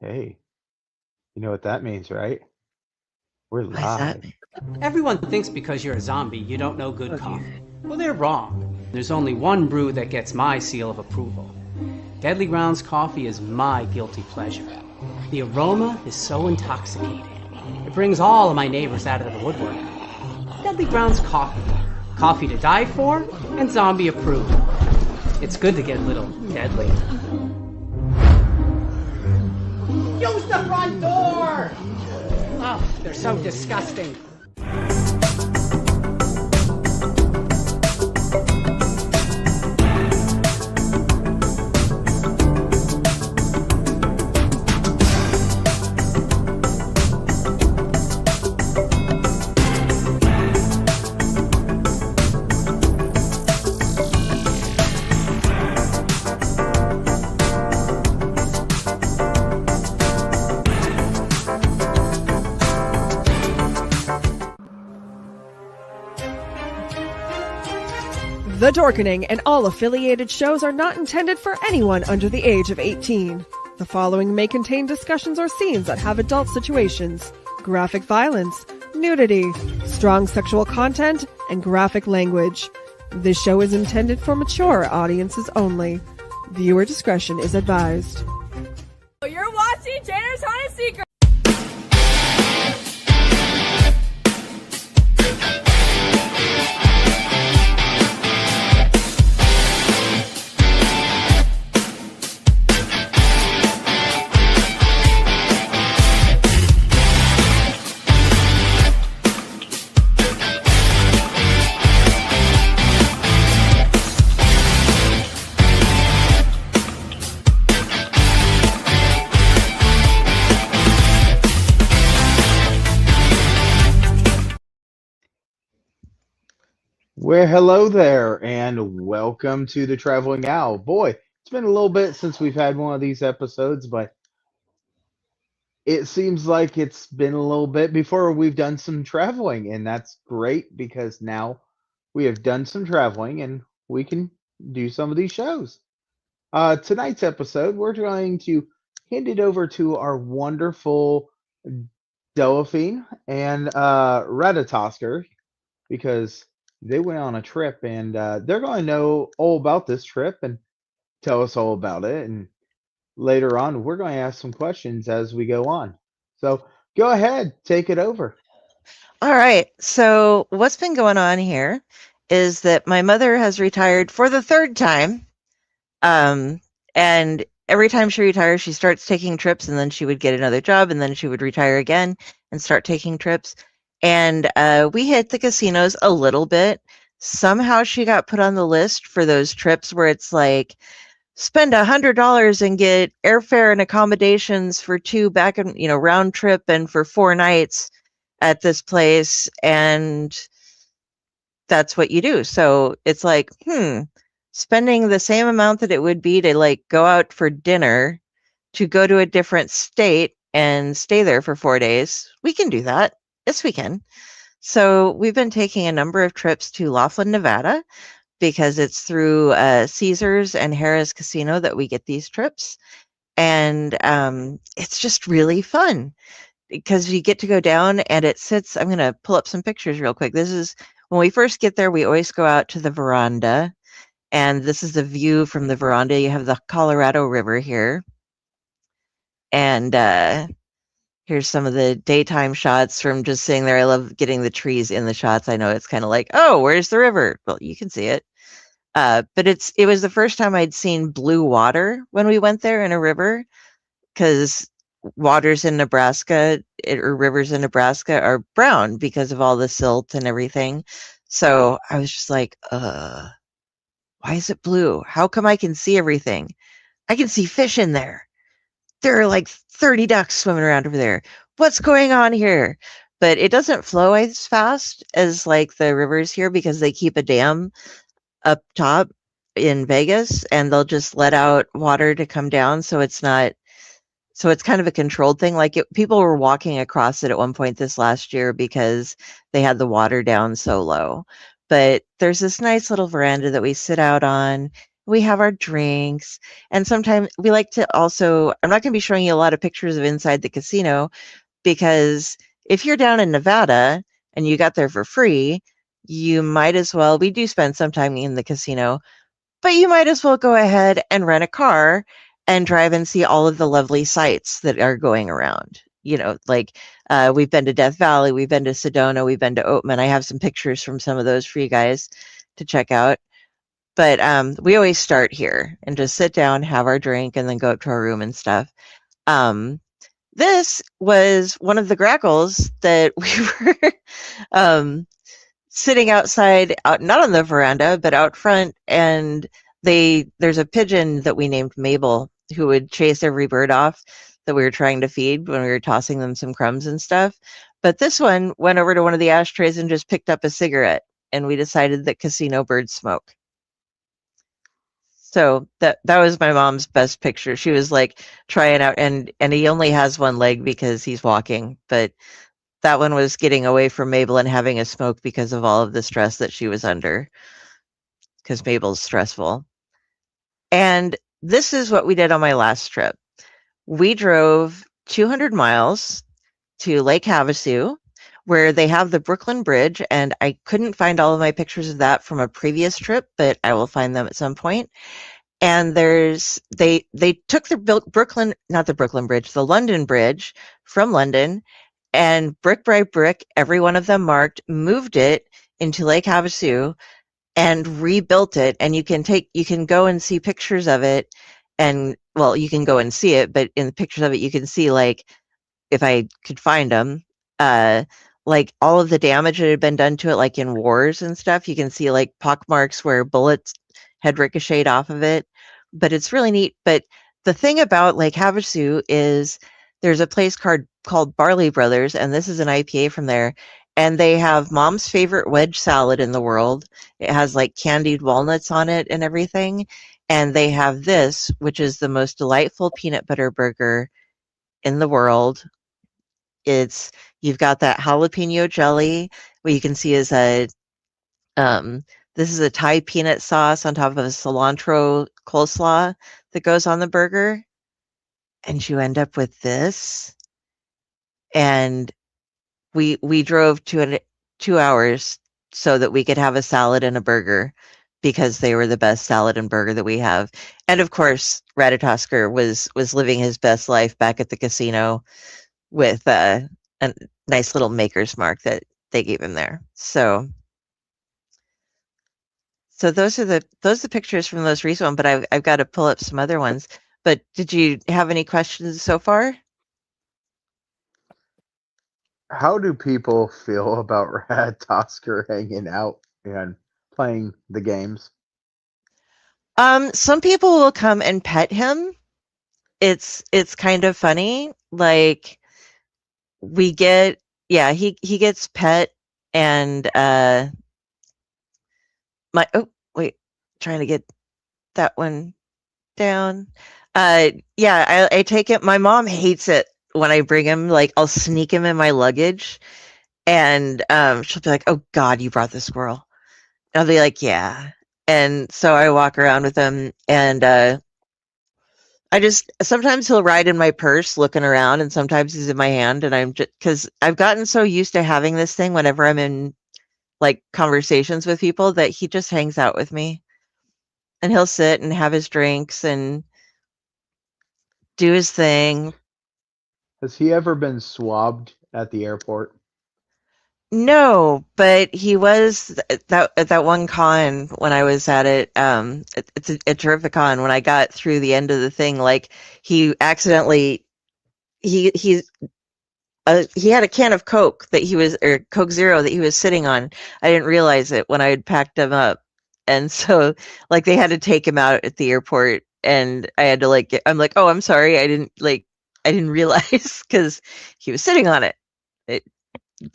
Hey, you know what that means, right? We're Why does that live. mean? Everyone thinks because you're a zombie, you don't know good coffee. Well, they're wrong. There's only one brew that gets my seal of approval. Deadly Grounds coffee is my guilty pleasure. The aroma is so intoxicating. It brings all of my neighbors out of the woodwork. Deadly Grounds coffee. Coffee to die for and zombie approved. It's good to get a little deadly. Use the front door! Oh, they're so disgusting. The Dorkening and all affiliated shows are not intended for anyone under the age of 18. The following may contain discussions or scenes that have adult situations, graphic violence, nudity, strong sexual content, and graphic language. This show is intended for mature audiences only. Viewer discretion is advised. You're watching Janner's Haunted Secret. Well, hello there, and welcome to the Traveling Owl. Boy, it's been a little bit since we've had one of these episodes, but it seems like it's been a little bit before we've done some traveling, and that's great because now we have done some traveling and we can do some of these shows. Tonight's episode, we're going to hand it over to our wonderful Delphine and Ratatosker because they went on a trip and they're going to know all about this trip and tell us all about it. And later on, we're going to ask some questions as we go on. So go ahead, take it over. All right. So what's been going on here is that my mother has retired for the third time. And every time she retires, she starts taking trips and then she would get another job and then she would retire again and start taking trips. And we hit the casinos a little bit. Somehow she got put on the list for those trips where it's like, spend $100 and get airfare and accommodations for two back and, round trip and for 4 nights at this place. And that's what you do. So it's like, spending the same amount that it would be to like go out for dinner to go to a different state and stay there for 4 days. We can do that. Yes, we can. So we've been taking a number of trips to Laughlin, Nevada, because it's through Caesars and Harrah's Casino that we get these trips. And it's just really fun because you get to go down and it sits. I'm going to pull up some pictures real quick. This is when we first get there, we always go out to the veranda. And this is the view from the veranda. You have the Colorado River here. And here's some of the daytime shots from just sitting there. I love getting the trees in the shots. I know it's kind of like, oh, where's the river? Well, you can see it. But it was the first time I'd seen blue water when we went there in a river, because waters in Nebraska or rivers in Nebraska are brown because of all the silt and everything. So I was just like, why is it blue? How come I can see everything? I can see fish in there. There are like 30 ducks swimming around over there. What's going on here? But it doesn't flow as fast as like the rivers here because they keep a dam up top in Vegas and they'll just let out water to come down. So it's kind of a controlled thing. Like people were walking across it at one point this last year because they had the water down so low. But there's this nice little veranda that we sit out on We have our drinks, and sometimes we like to also, I'm not going to be showing you a lot of pictures of inside the casino, because if you're down in Nevada and you got there for free, you might as well, we do spend some time in the casino, but you might as well go ahead and rent a car and drive and see all of the lovely sights that are going around. Like we've been to Death Valley, we've been to Sedona, we've been to Oatman. I have some pictures from some of those for you guys to check out. But we always start here and just sit down, have our drink, and then go up to our room and stuff. This was one of the grackles that we were sitting outside, not on the veranda, but out front. And there's a pigeon that we named Mabel who would chase every bird off that we were trying to feed when we were tossing them some crumbs and stuff. But this one went over to one of the ashtrays and just picked up a cigarette. And we decided that casino birds smoke. So that was my mom's best picture. She was like trying out, and he only has one leg because he's walking, but that one was getting away from Mabel and having a smoke because of all of the stress that she was under, because Mabel's stressful. And this is what we did on my last trip. We drove 200 miles to Lake Havasu, where they have the Brooklyn Bridge, and I couldn't find all of my pictures of that from a previous trip, but I will find them at some point. And they took the London Bridge from London, and brick by brick, every one of them marked, moved it into Lake Havasu and rebuilt it. And you can go and see pictures of it. And well, you can go and see it, but in the pictures of it, you can see, like, if I could find them, like all of the damage that had been done to it, like in wars and stuff. You can see like pockmarks where bullets had ricocheted off of it, but it's really neat. But the thing about Lake Havasu is there's a place called Barley Brothers, and this is an IPA from there, and they have Mom's favorite wedge salad in the world. It has like candied walnuts on it and everything, and they have this, which is the most delightful peanut butter burger in the world. You've got that jalapeno jelly, what you can see is this is a Thai peanut sauce on top of a cilantro coleslaw that goes on the burger. And you end up with this. And we drove 2 hours so that we could have a salad and a burger, because they were the best salad and burger that we have. And of course, Ratatosker was living his best life back at the casino with a nice little maker's mark that they gave him there. So those are the pictures from the most recent one, but I've got to pull up some other ones. But did you have any questions so far? How do people feel about Ratatosker hanging out and playing the games? Some people will come and pet him. It's kind of funny. Like he gets pet, and trying to get that one down. I take it. My mom hates it when I bring him. Like, I'll sneak him in my luggage, and she'll be like, "Oh God, you brought the squirrel." And I'll be like, "Yeah." And so I walk around with him, and sometimes he'll ride in my purse looking around, and sometimes he's in my hand, and I'm just, because I've gotten so used to having this thing whenever I'm in like conversations with people, that he just hangs out with me, and he'll sit and have his drinks and do his thing. Has he ever been swabbed at the airport? No, but he was at that one con when I was at it. It's a terrific con. When I got through the end of the thing, like he accidentally he had a can of Coke or Coke Zero that he was sitting on. I didn't realize it when I had packed him up, and so like they had to take him out at the airport, and I had to I'm like, oh, I'm sorry, I didn't realize, because he was sitting on it.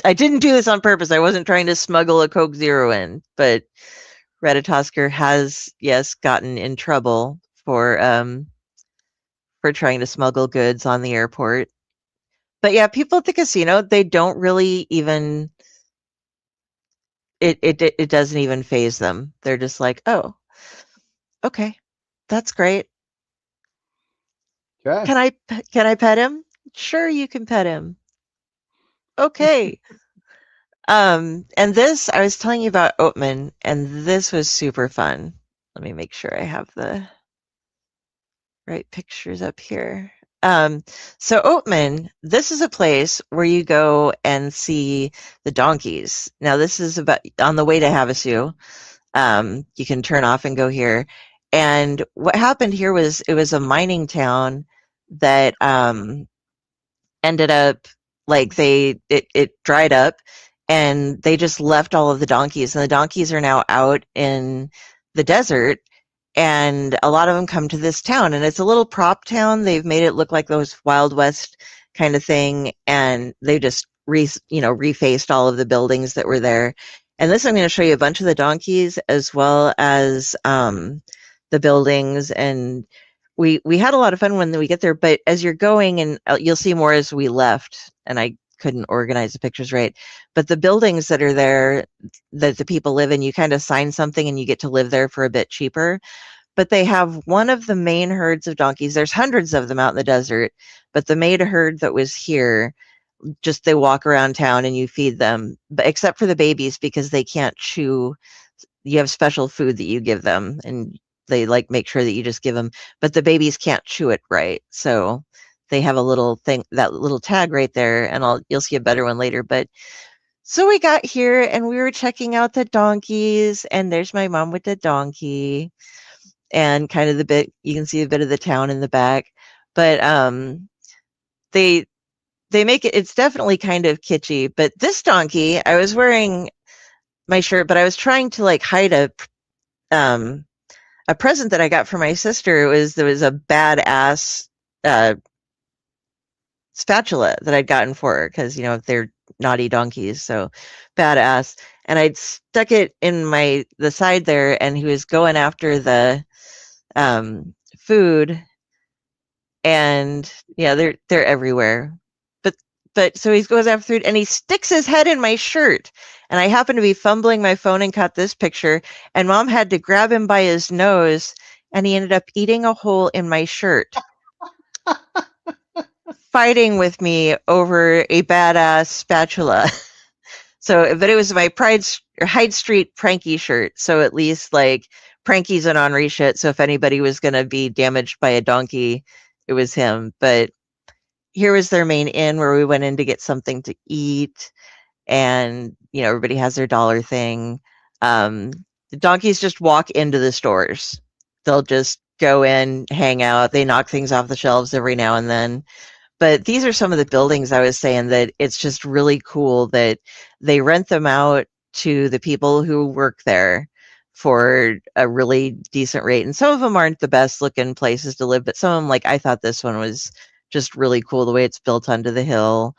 I didn't do this on purpose. I wasn't trying to smuggle a Coke Zero in, but Ratatosker has, yes, gotten in trouble for trying to smuggle goods on the airport. But yeah, people at the casino, they don't really even, it doesn't even faze them. They're just like, oh, okay. That's great. Okay. Can I pet him? Sure, you can pet him. Okay. And this, I was telling you about Oatman, and this was super fun. Let me make sure I have the right pictures up here. So Oatman, this is a place where you go and see the donkeys. Now this is about on the way to Havasu. You can turn off and go here. And what happened here was it was a mining town that ended up like it dried up and they just left all of the donkeys, and the donkeys are now out in the desert, and a lot of them come to this town, and it's a little prop town. They've made it look like those Wild West kind of thing, and they just refaced all of the buildings that were there. And this, I'm going to show you a bunch of the donkeys as well as the buildings, and we had a lot of fun when we get there. But as you're going, and you'll see more as we left, and I couldn't organize the pictures right, but the buildings that are there that the people live in, you kind of sign something and you get to live there for a bit cheaper. But they have one of the main herds of donkeys. There's hundreds of them out in the desert, but the main herd that was here, just they walk around town and you feed them, but except for the babies, because they can't chew. You have special food that you give them, and they like make sure that you just give them, but the babies can't chew it right. So they have a little thing, that little tag right there, and you'll see a better one later. But so we got here and we were checking out the donkeys, and there's my mom with the donkey, and kind of you can see a bit of the town in the back. But they make it's definitely kind of kitschy. But this donkey, I was wearing my shirt, but I was trying to like hide a present that I got for my sister. There was a badass spatula that I'd gotten for her, because they're naughty donkeys, so badass. And I'd stuck it in the side there, and he was going after the food, and yeah, they're everywhere. But so he goes after food, and he sticks his head in my shirt, and I happened to be fumbling my phone and caught this picture, and Mom had to grab him by his nose, and he ended up eating a hole in my shirt. Fighting with me over a badass spatula. So, but it was my Hyde Street Pranky shirt. So at least like Pranky's an Henri shit. So if anybody was going to be damaged by a donkey, it was him. But here was their main inn where we went in to get something to eat. And, everybody has their dollar thing. The donkeys just walk into the stores. They'll just go in, hang out. They knock things off the shelves every now and then. But these are some of the buildings I was saying that it's just really cool that they rent them out to the people who work there for a really decent rate. And some of them aren't the best looking places to live, but some of them, like I thought this one was just really cool, the way it's built onto the hill.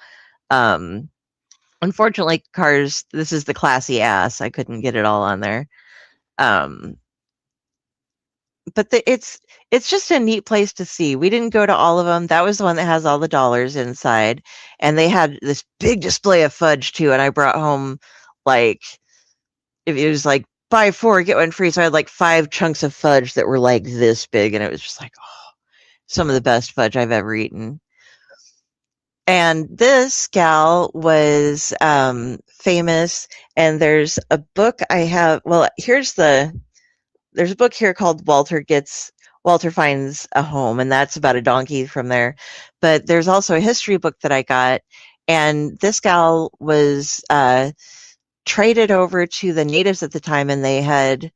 Unfortunately, this is the classy ass. I couldn't get it all on there. But it's just a neat place to see. We didn't go to all of them. That was the one that has all the dollars inside, and they had this big display of fudge too. And I brought home like, it was like buy 4 get 1 free. So I had like 5 chunks of fudge that were like this big, and it was just like, oh, some of the best fudge I've ever eaten. And this gal was famous, and there's a book I have. Well, there's a book here called Walter Finds a Home, and that's about a donkey from there. But there's also a history book that I got, and this gal was traded over to the natives at the time, and they had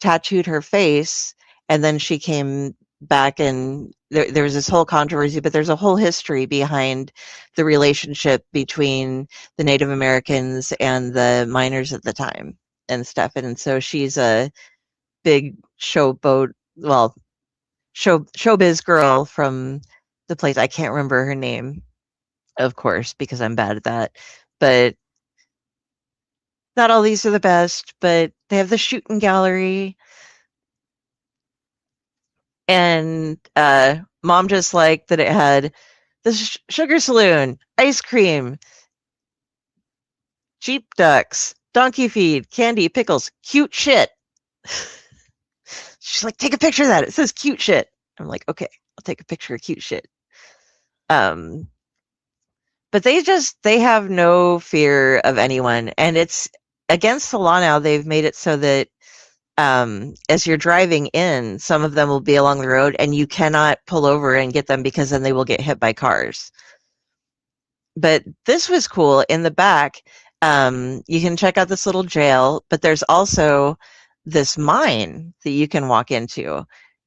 tattooed her face, and then she came back, and there was this whole controversy, but there's a whole history behind the relationship between the Native Americans and the miners at the time and stuff. And so she's a big showbiz girl from the place. I can't remember her name, of course, because I'm bad at that. But not all these are the best, but they have the shooting gallery. And Mom just liked that it had the sugar saloon, ice cream, cheap ducks, donkey feed, candy, pickles, cute shit. She's like, take a picture of that. It says cute shit. I'm like, okay, I'll take a picture of cute shit. But they have no fear of anyone. And it's against the law now. They've made it so that as you're driving in, some of them will be along the road and you cannot pull over and get them because then they will get hit by cars. But this was cool. In the back, you can check out this little jail, but there's also this mine that you can walk into.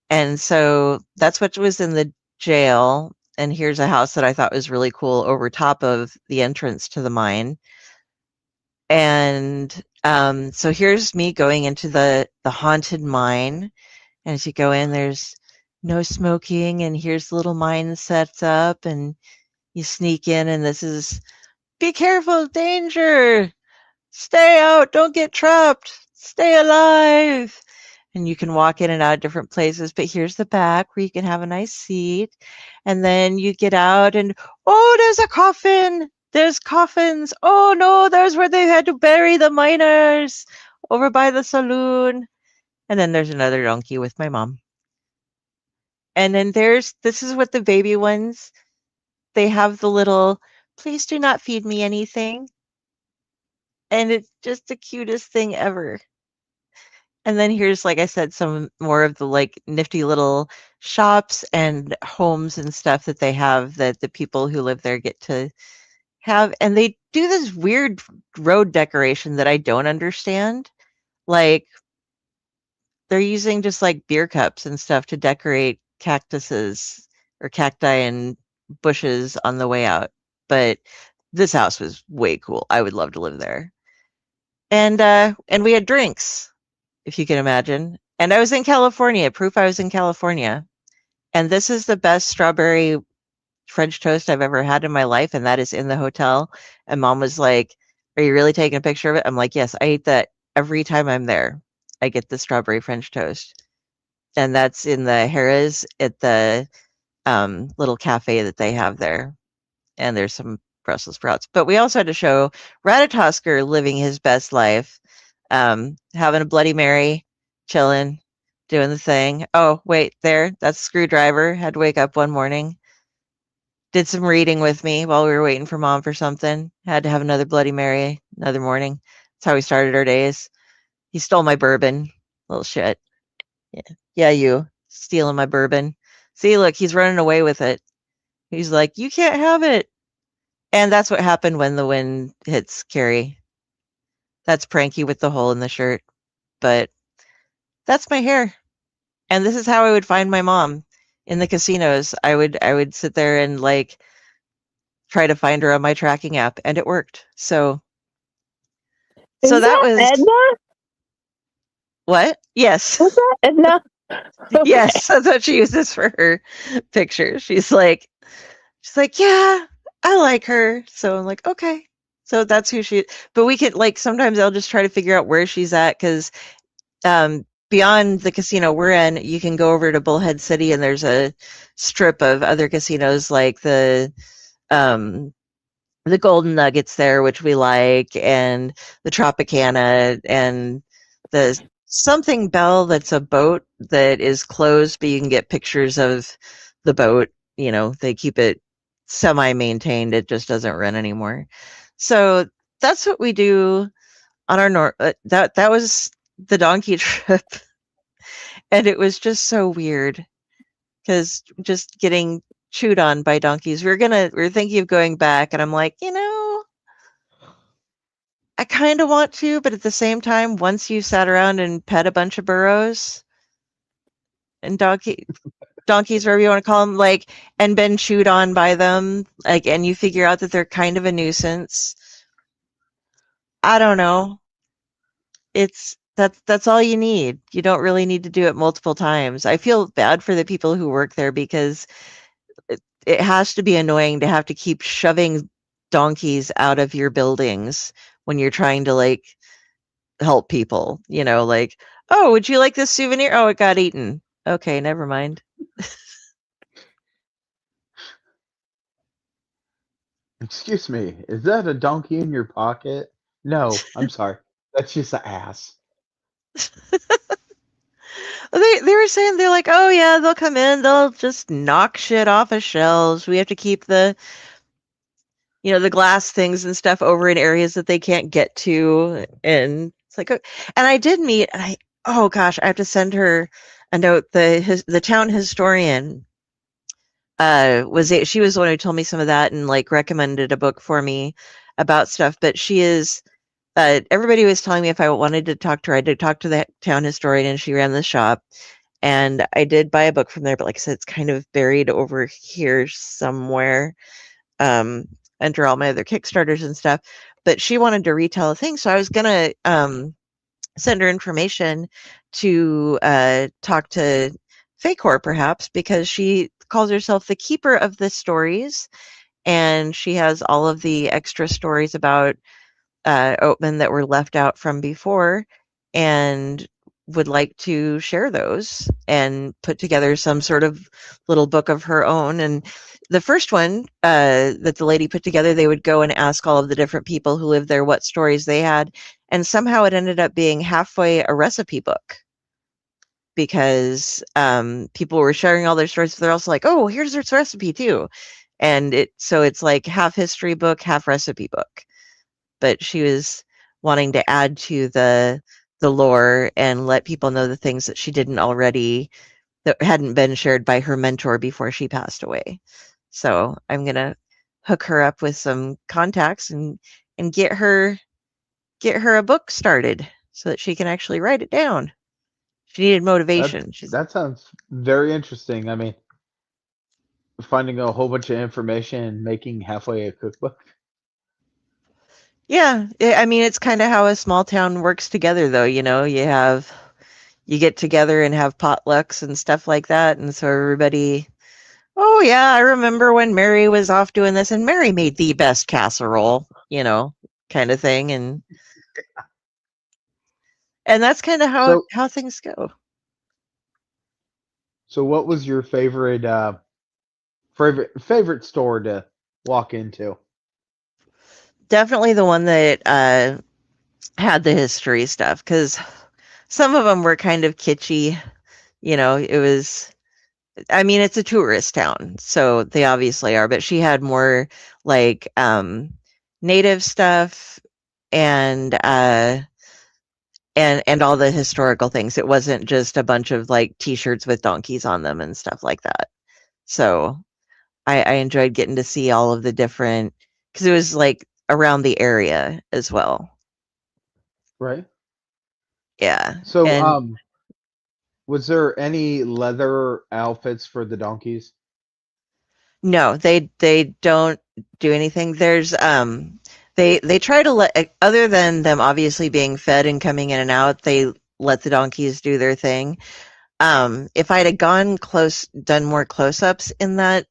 And so that's what was in the jail. And here's a house that I thought was really cool over top of the entrance to the mine. And so here's me going into the haunted mine. And as you go in, there's no smoking. And here's the little mine set up. And you sneak in, and this is, be careful, danger. Stay out, don't get trapped. Stay alive. And you can walk in and out of different places. But here's the back where you can have a nice seat. And then you get out and, oh, there's a coffin. There's coffins. Oh, no, there's where they had to bury the miners over by the saloon. And then there's another donkey with my mom. And then this is what the baby ones, they have the little, please do not feed me anything. And it's just the cutest thing ever. And then here's, like I said, some more of the like nifty little shops and homes and stuff that they have that the people who live there get to have. And they do this weird road decoration that I don't understand. Like they're using just like beer cups and stuff to decorate cactuses or cacti and bushes on the way out. But this house was way cool. I would love to live there. And we had drinks, if you can imagine. And I was in California, proof I was in California. And this is the best strawberry French toast I've ever had in my life, and that is in the hotel. And Mom was like, are you really taking a picture of it? I'm like, yes, I eat that every time I'm there. I get the strawberry French toast. And that's in the Harrah's at the little cafe that they have there. And there's some Brussels sprouts. But we also had to show Ratatosker living his best life, having a Bloody Mary, chilling, doing the thing. Oh, wait, that's Screwdriver. Had to wake up one morning. Did some reading with me while we were waiting for Mom for something. Had to have another Bloody Mary another morning. That's how we started our days. He stole my bourbon. Little shit. Yeah, you. Stealing my bourbon. See, look, he's running away with it. He's like, you can't have it. And that's what happened when the wind hits Carrie. That's Pranky with the hole in the shirt. But that's my hair. And this is how I would find my mom in the casinos. I would sit there and like try to find her on my tracking app, and it worked. So that was Edna? What? Yes. Was that Edna? Okay. Yes, that's what she uses for her picture. She's like, yeah, I like her. So I'm like, okay. So that's who she, but we could like, sometimes I'll just try to figure out where she's at. Cause, beyond the casino we're in, you can go over to Bullhead City and there's a strip of other casinos like the Golden Nuggets there, which we like, and the Tropicana and the something Bell that's a boat that is closed, but you can get pictures of the boat. You know, they keep it semi-maintained. It just doesn't run anymore. So that's what we do on our that was the donkey trip. And it was just so weird because just getting chewed on by donkeys. We're thinking of going back, and I'm like, I kind of want to, but at the same time, once you sat around and pet a bunch of burros and donkeys, whatever you want to call them, like, and been chewed on by them, like, and you figure out that they're kind of a nuisance. I don't know. That's all you need. You don't really need to do it multiple times. I feel bad for the people who work there because it has to be annoying to have to keep shoving donkeys out of your buildings when you're trying to like help people, like, oh, would you like this souvenir? Oh, it got eaten. Okay, never mind. Excuse me, is that a donkey in your pocket? No, I'm sorry. That's just an ass. They were saying they're like, oh yeah, they'll come in, they'll just knock shit off of shelves. We have to keep the the glass things and stuff over in areas that they can't get to, and it's like, and I did meet, and oh gosh, I have to send her a note. The town historian she was the one who told me some of that and like recommended a book for me about stuff. But she is everybody was telling me if I wanted to talk to her, I did talk to the town historian, and she ran the shop. And I did buy a book from there, but like I said, it's kind of buried over here somewhere, under all my other Kickstarters and stuff. But she wanted to retell a thing, so I was gonna send her information to talk to Facor perhaps, because she calls herself the keeper of the stories, and she has all of the extra stories about Oatman that were left out from before, and would like to share those and put together some sort of little book of her own. And the first one that the lady put together, they would go and ask all of the different people who lived there what stories they had, and somehow it ended up being halfway a recipe book, because people were sharing all their stories, but they're also like, oh, here's this recipe too. And it's like half history book, half recipe book. But she was wanting to add to the lore and let people know the things that she didn't already, that hadn't been shared by her mentor before she passed away. So I'm gonna hook her up with some contacts and get her a book started so that she can actually write it down. She needed motivation. That sounds very interesting. I mean, finding a whole bunch of information and making halfway a cookbook. Yeah, I mean, it's kind of how a small town works together, though. You get together and have potlucks and stuff like that, and so everybody, oh yeah, I remember when Mary was off doing this, and Mary made the best casserole, kind of thing, and that's kind of how things go. So, what was your favorite store to walk into? Definitely the one that had the history stuff, because some of them were kind of kitschy. It was, I mean, it's a tourist town, so they obviously are, but she had more like native stuff and and all the historical things. It wasn't just a bunch of like t-shirts with donkeys on them and stuff like that. So I enjoyed getting to see all of the different, because it was like around the area as well. Right. Yeah. So, And was there any leather outfits for the donkeys? no, they don't do anything. There's they try to let, other than them obviously being fed and coming in and out, they let the donkeys do their thing. If I'd have done more close-ups in that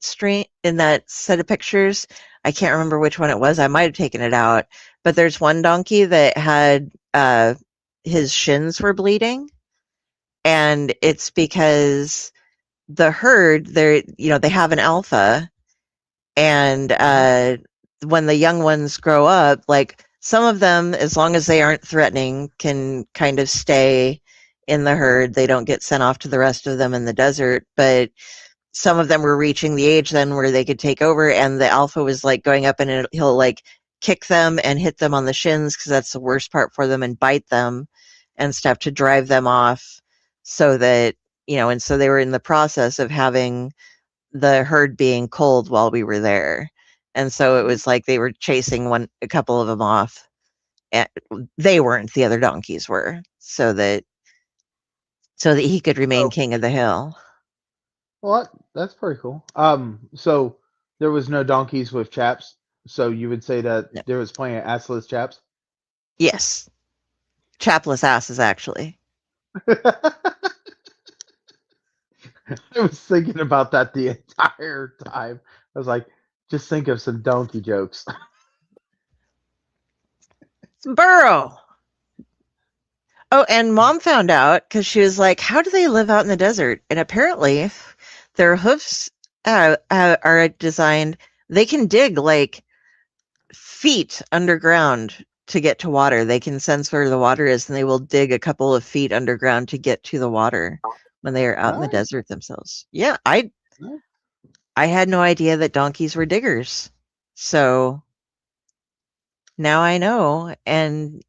set of pictures, I can't remember which one it was. I might have taken it out, but there's one donkey that had his shins were bleeding, and it's because the herd, they have an alpha, and when the young ones grow up, like some of them, as long as they aren't threatening, can kind of stay in the herd. They don't get sent off to the rest of them in the desert, but some of them were reaching the age then where they could take over, and the alpha was like going up, and he'll like kick them and hit them on the shins, because that's the worst part for them, and bite them and stuff to drive them off, so that and so they were in the process of having the herd being cold while we were there. And so it was like they were chasing a couple of them off, and they weren't, the other donkeys were, so that he could remain Oh, king of the hill. well, that's pretty cool. So there was no donkeys with chaps. So you would say that No. there was plenty of assless chaps. Yes. Chapless asses, actually. I was thinking about that the entire time. I was like, just think of some donkey jokes. Burrow. Oh, and Mom found out, because she was like, how do they live out in the desert? And apparently their hoofs are designed, they can dig like feet underground to get to water. They can sense where the water is, and they will dig a couple of feet underground to get to the water, when they are out in the Nice. desert themselves. Yeah, I had no idea that donkeys were diggers. So now I know, and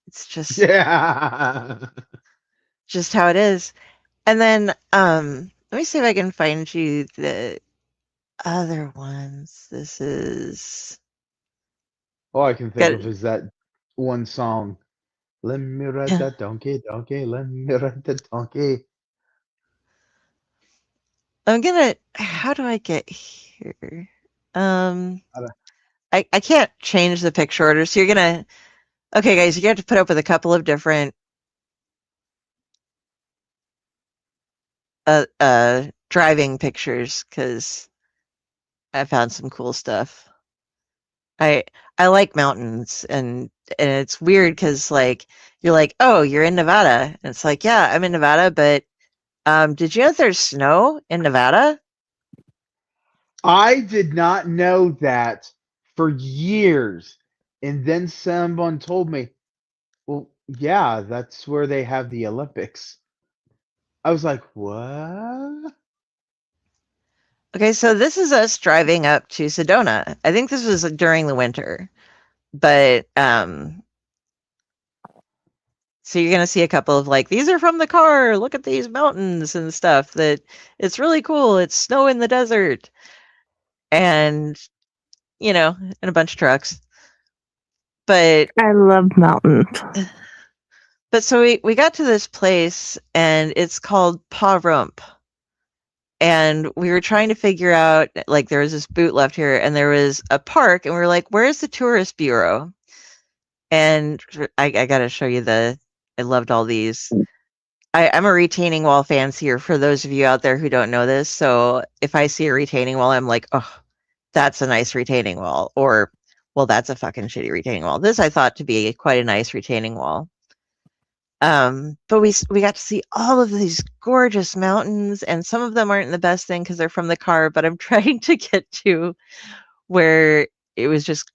it's just Yeah. how it is. And then let me see if I can find you the other ones. This is All I can think good. of is that one song. Let me ride that donkey, donkey. Let me ride that donkey. I'm gonna. How do I get here? Um, I don't- I can't change the picture order, so you're gonna. Okay, guys, you have to put up with a couple of different driving pictures because I found some cool stuff. I like mountains, and it's weird because like you're like, oh, you're in Nevada, and it's like, yeah, I'm in Nevada, but did you know there's snow in Nevada? I did not know that for years. And then someone told me, well, yeah, that's where they have the Olympics. I was like, what? Okay, so this is us driving up to Sedona. I think this was during the winter, but so you're gonna see a couple of like, these are from the car. Look at these mountains and stuff. That it's really cool. It's snow in the desert, and and a bunch of trucks. But I love mountains. so we got to this place, and it's called Pa Rump. And we were trying to figure out, like, there was this boot left here, and there was a park, and we were like, where's the tourist bureau? And I got to show you I loved all these. I'm a retaining wall fancier for those of you out there who don't know this. So if I see a retaining wall, I'm like, oh, that's a nice retaining wall. Or, well, that's a fucking shitty retaining wall. This I thought to be quite a nice retaining wall. But we got to see all of these gorgeous mountains, and some of them aren't the best thing because they're from the car, but I'm trying to get to where it was just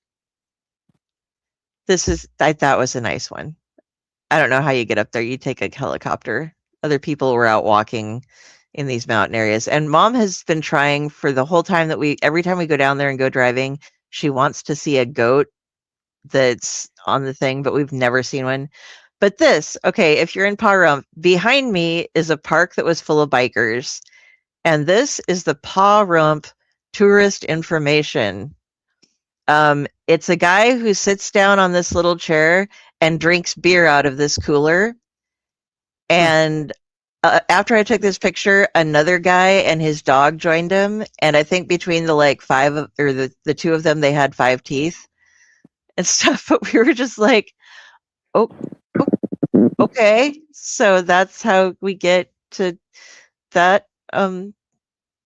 I thought was a nice one. I don't know how you get up there. You take a helicopter. Other people were out walking in these mountain areas. And mom has been trying for the whole time that every time we go down there and go driving, she wants to see a goat that's on the thing, but we've never seen one. But okay, if you're in Pa behind me is a park that was full of bikers. And this is the Pa Rump tourist information. It's a guy who sits down on this little chair and drinks beer out of this cooler. And after I took this picture, another guy and his dog joined him. And I think between the two of them, they had 5 teeth and stuff. But we were just like, oh, okay. So that's how we get to that.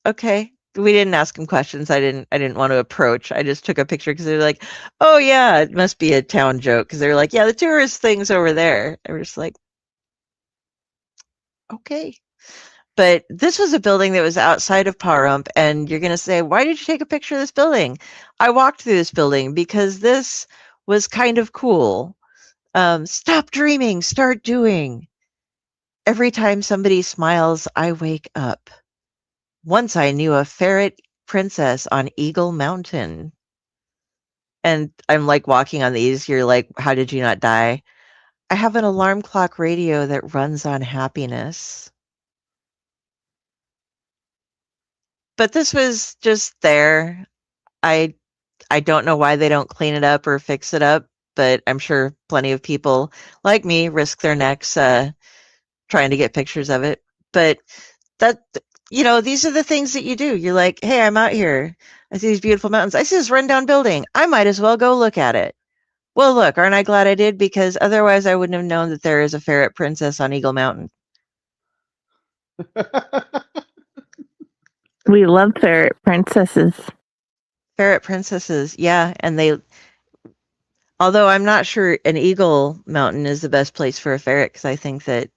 Okay. We didn't ask him questions. I didn't want to approach. I just took a picture because they're like, oh yeah, it must be a town joke. Because they're like, yeah, the tourist thing's over there. And we're just like, okay. But this was a building that was outside of Pa Rump, and you're going to say, why did you take a picture of this building? I walked through this building because this was kind of cool. Stop dreaming, start doing. Every time somebody smiles, I wake up. Once I knew a ferret princess on Eagle Mountain. And I'm like walking on these. You're like, how did you not die? I have an alarm clock radio that runs on happiness. But this was just there. I don't know why they don't clean it up or fix it up, but I'm sure plenty of people like me risk their necks trying to get pictures of it. But these are the things that you do. You're like, hey, I'm out here. I see these beautiful mountains. I see this rundown building. I might as well go look at it. Well, look, aren't I glad I did? Because otherwise I wouldn't have known that there is a ferret princess on Eagle Mountain. We love ferret princesses. Ferret princesses, yeah. And although I'm not sure an Eagle Mountain is the best place for a ferret, because I think that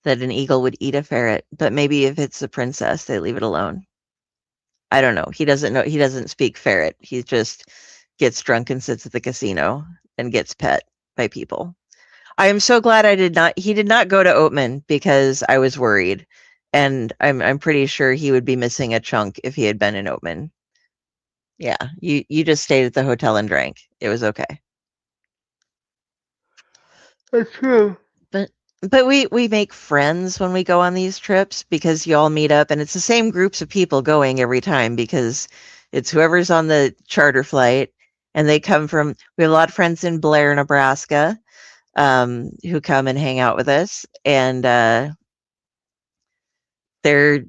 an eagle would eat a ferret, but maybe if it's a princess, they leave it alone. I don't know. He doesn't know. He doesn't speak ferret. He just gets drunk and sits at the casino and gets pet by people. I am so glad he did not go to Oatman because I was worried. And I'm pretty sure he would be missing a chunk if he had been in Oatman. Yeah, you just stayed at the hotel and drank. It was okay. That's true. But we make friends when we go on these trips because you all meet up and it's the same groups of people going every time because it's whoever's on the charter flight and they come from we have a lot of friends in Blair, Nebraska, who come and hang out with us and they're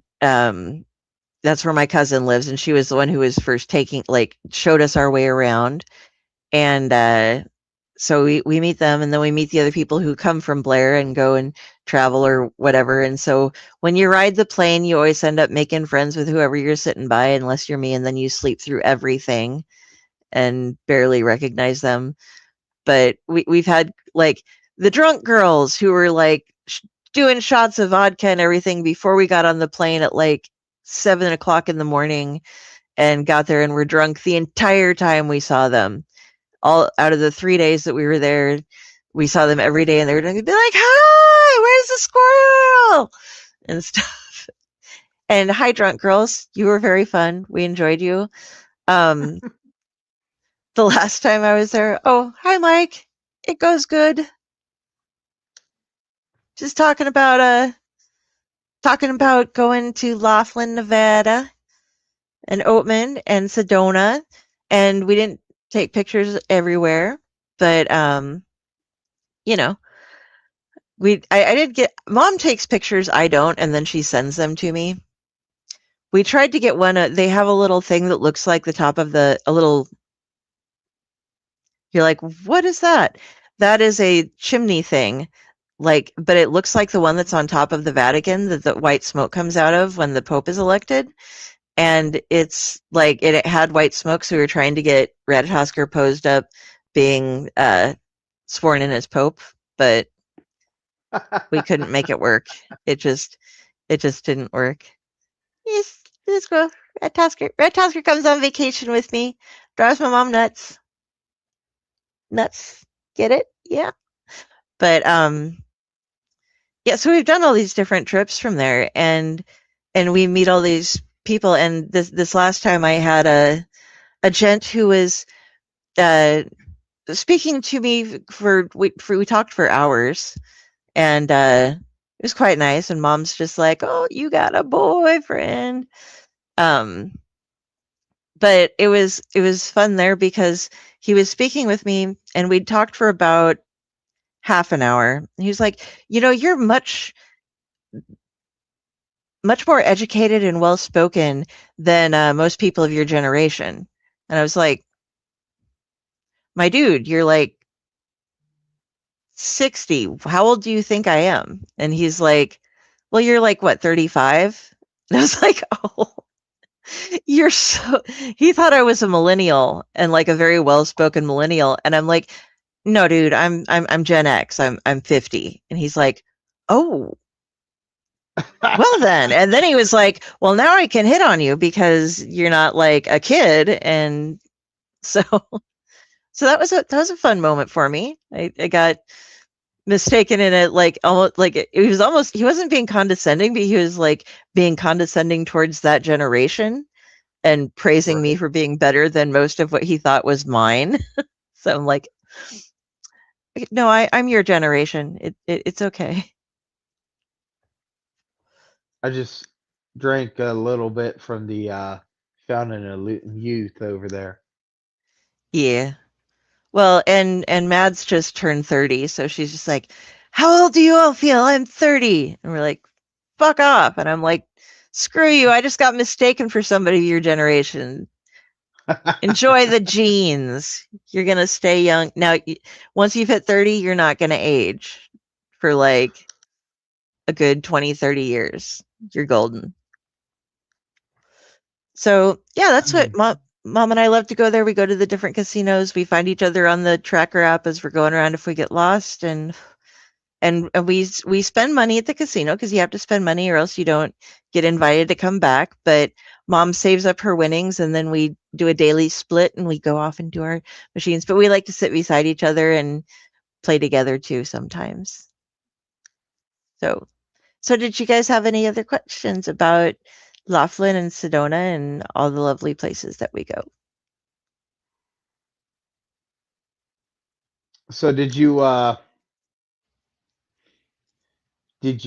that's where my cousin lives and she was the one who was first showed us our way around and so we meet them and then we meet the other people who come from Blair and go and travel or whatever. And so when you ride the plane, you always end up making friends with whoever you're sitting by, unless you're me, and then you sleep through everything and barely recognize them. But we've had like the drunk girls who were like doing shots of vodka and everything before we got on the plane at like 7:00 in the morning and got there and were drunk the entire time we saw them. All out of the 3 days that we were there, we saw them every day and they were going to be like, hi, where's the squirrel? And stuff. And hi, drunk girls. You were very fun. We enjoyed you. The last time I was there, oh, hi, Mike. It goes good. Just talking about going to Laughlin, Nevada and Oatman and Sedona. And we didn't take pictures everywhere, but you know, I did get mom takes pictures, I don't, and then she sends them to me. We tried to get one. They have a little thing that looks like the top of a little. You're like, what is that? That is a chimney thing, but it looks like the one that's on top of the Vatican that the white smoke comes out of when the Pope is elected. And it's like it had white smoke, so we were trying to get Ratatosker posed up being sworn in as Pope, but we couldn't make it work. It just didn't work. Yes, let's go. Ratatosker comes on vacation with me. Drives my mom nuts. Nuts. Get it? Yeah. But yeah, so we've done all these different trips from there and we meet all these people, and this last time I had a gent who was speaking to me we talked for hours, and it was quite nice. And mom's just like, "Oh, you got a boyfriend," but it was fun there because he was speaking with me, and we'd talked for about half an hour. He was like, "You're much more educated and well spoken than most people of your generation." And I was like, my dude, you're like 60. How old do you think I am? And he's like, well, you're like, what, 35? And I was like, oh, you're so. He thought I was a millennial and like a very well spoken millennial. And I'm like, no, dude, I'm Gen X. I'm 50. And he's like, oh, well then. And then he was like, well, now I can hit on you because you're not like a kid. And so that was a fun moment for me. I got mistaken in it, like almost like he wasn't being condescending, but he was like being condescending towards that generation and praising me for being better than most of what he thought was mine. So I'm like, no, I'm your generation. It's okay. I just drank a little bit from the Fountain of Youth over there. Yeah. Well, and Mads just turned 30, so she's just like, how old do you all feel? I'm 30. And we're like, fuck off. And I'm like, screw you. I just got mistaken for somebody of your generation. Enjoy the genes. You're going to stay young. Now, once you've hit 30, you're not going to age for like a good 20, 30 years. You're golden. So, yeah, that's what Mom and I love to go there. We go to the different casinos. We find each other on the tracker app as we're going around if we get lost, and we spend money at the casino because you have to spend money or else you don't get invited to come back. But Mom saves up her winnings, and then we do a daily split and we go off and do our machines. But we like to sit beside each other and play together too sometimes. So did you guys have any other questions about Laughlin and Sedona and all the lovely places that we go? So did you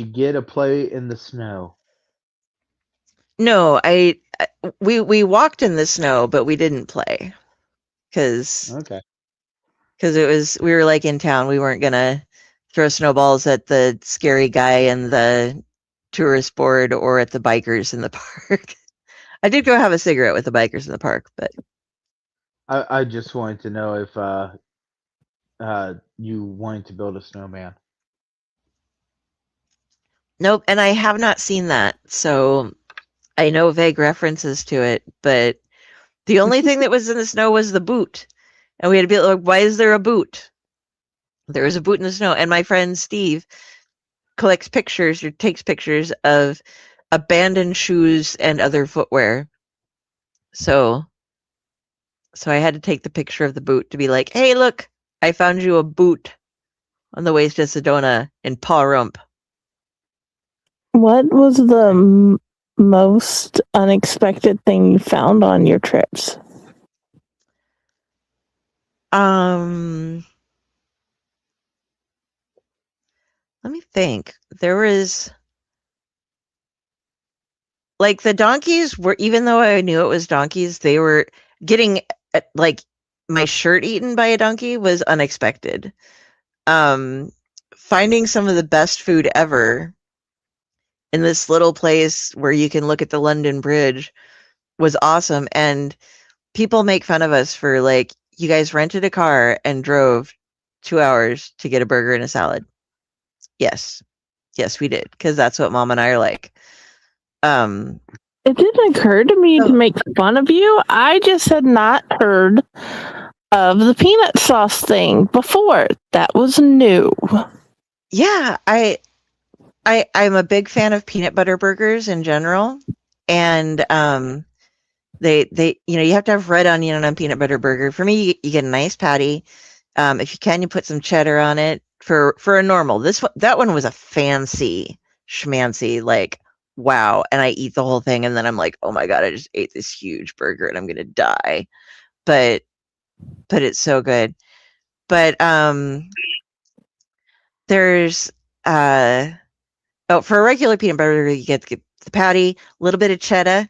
get a play in the snow? No, we walked in the snow, but we didn't play because Okay. we were like in town. We weren't gonna throw snowballs at the scary guy in the tourist board or at the bikers in the park. I did go have a cigarette with the bikers in the park, but I just wanted to know if you wanted to build a snowman. nope. And I have not seen that, so I know vague references to it. But the only thing that was in the snow was the boot, and we had to be like, "Why is there a boot?" There was a boot in the snow, and my friend Steve collects pictures or takes pictures of abandoned shoes and other footwear. So I had to take the picture of the boot to be like, "Hey, look, I found you a boot on the waste of Sedona in Paw Rump." What was the most unexpected thing you found on your trips? Let me think. There was like the donkeys were, even though I knew it was donkeys, they were getting like my shirt eaten by a donkey was unexpected. Finding some of the best food ever in this little place where you can look at the London Bridge was awesome. And people make fun of us for like, you guys rented a car and drove 2 hours to get a burger and a salad. Yes, we did, because that's what Mom and I are like. It didn't occur to me to make fun of you. I just had not heard of the peanut sauce thing before. That was new. Yeah, I'm a big fan of peanut butter burgers in general, and they you have to have red onion on a peanut butter burger. For me, you get a nice patty. If you can, you put some cheddar on it for a normal. That one was a fancy schmancy, like wow. And I eat the whole thing, and then I'm like, oh my god, I just ate this huge burger, and I'm gonna die. But it's so good. But there's for a regular peanut butter burger, you get the patty, a little bit of cheddar.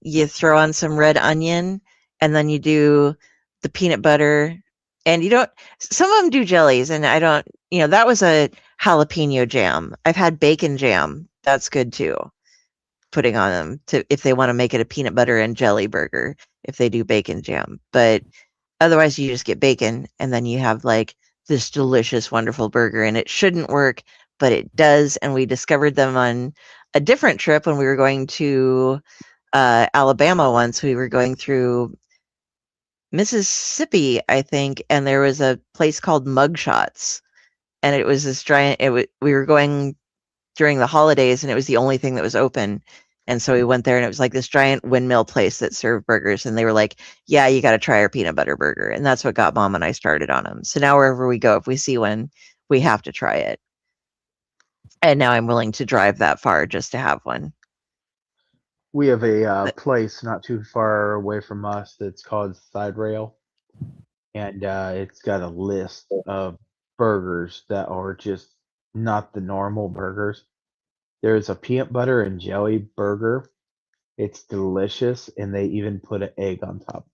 You throw on some red onion, and then you do the peanut butter. And you don't. Some of them do jellies, and I don't. That was a jalapeno jam. I've had bacon jam. That's good too. Putting on them if they want to make it a peanut butter and jelly burger, if they do bacon jam. But otherwise, you just get bacon, and then you have like this delicious, wonderful burger. And it shouldn't work, but it does. And we discovered them on a different trip when we were going to Alabama once. We were going through Mississippi, I think, and there was a place called Mugshots, and it was this giant. We were going during the holidays, and it was the only thing that was open. And so we went there, and it was like this giant windmill place that served burgers. And they were like, "Yeah, you got to try our peanut butter burger." And that's what got Mom and I started on them. So now wherever we go, if we see one, we have to try it. And now I'm willing to drive that far just to have one. We have a place not too far away from us that's called Side Rail, and it's got a list of burgers that are just not the normal burgers. There's a peanut butter and jelly burger. It's delicious, and they even put an egg on top.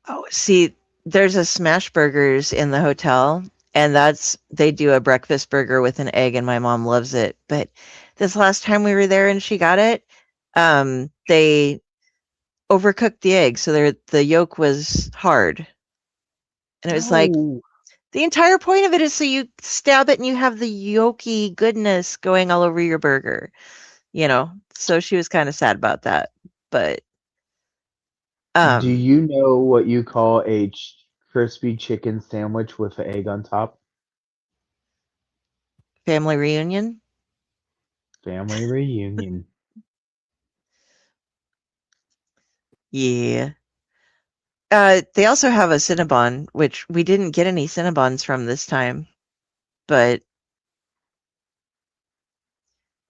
Oh, see, there's a Smash Burgers in the hotel, and they do a breakfast burger with an egg, and my mom loves it. But this last time we were there and she got it, they overcooked the egg, so the yolk was hard. And it was like, Oh, the entire point of it is so you stab it and you have the yolky goodness going all over your burger, So she was kind of sad about that. But do you know what you call a crispy chicken sandwich with an egg on top? family reunion? Family reunion. Yeah. They also have a Cinnabon, which we didn't get any Cinnabons from this time, but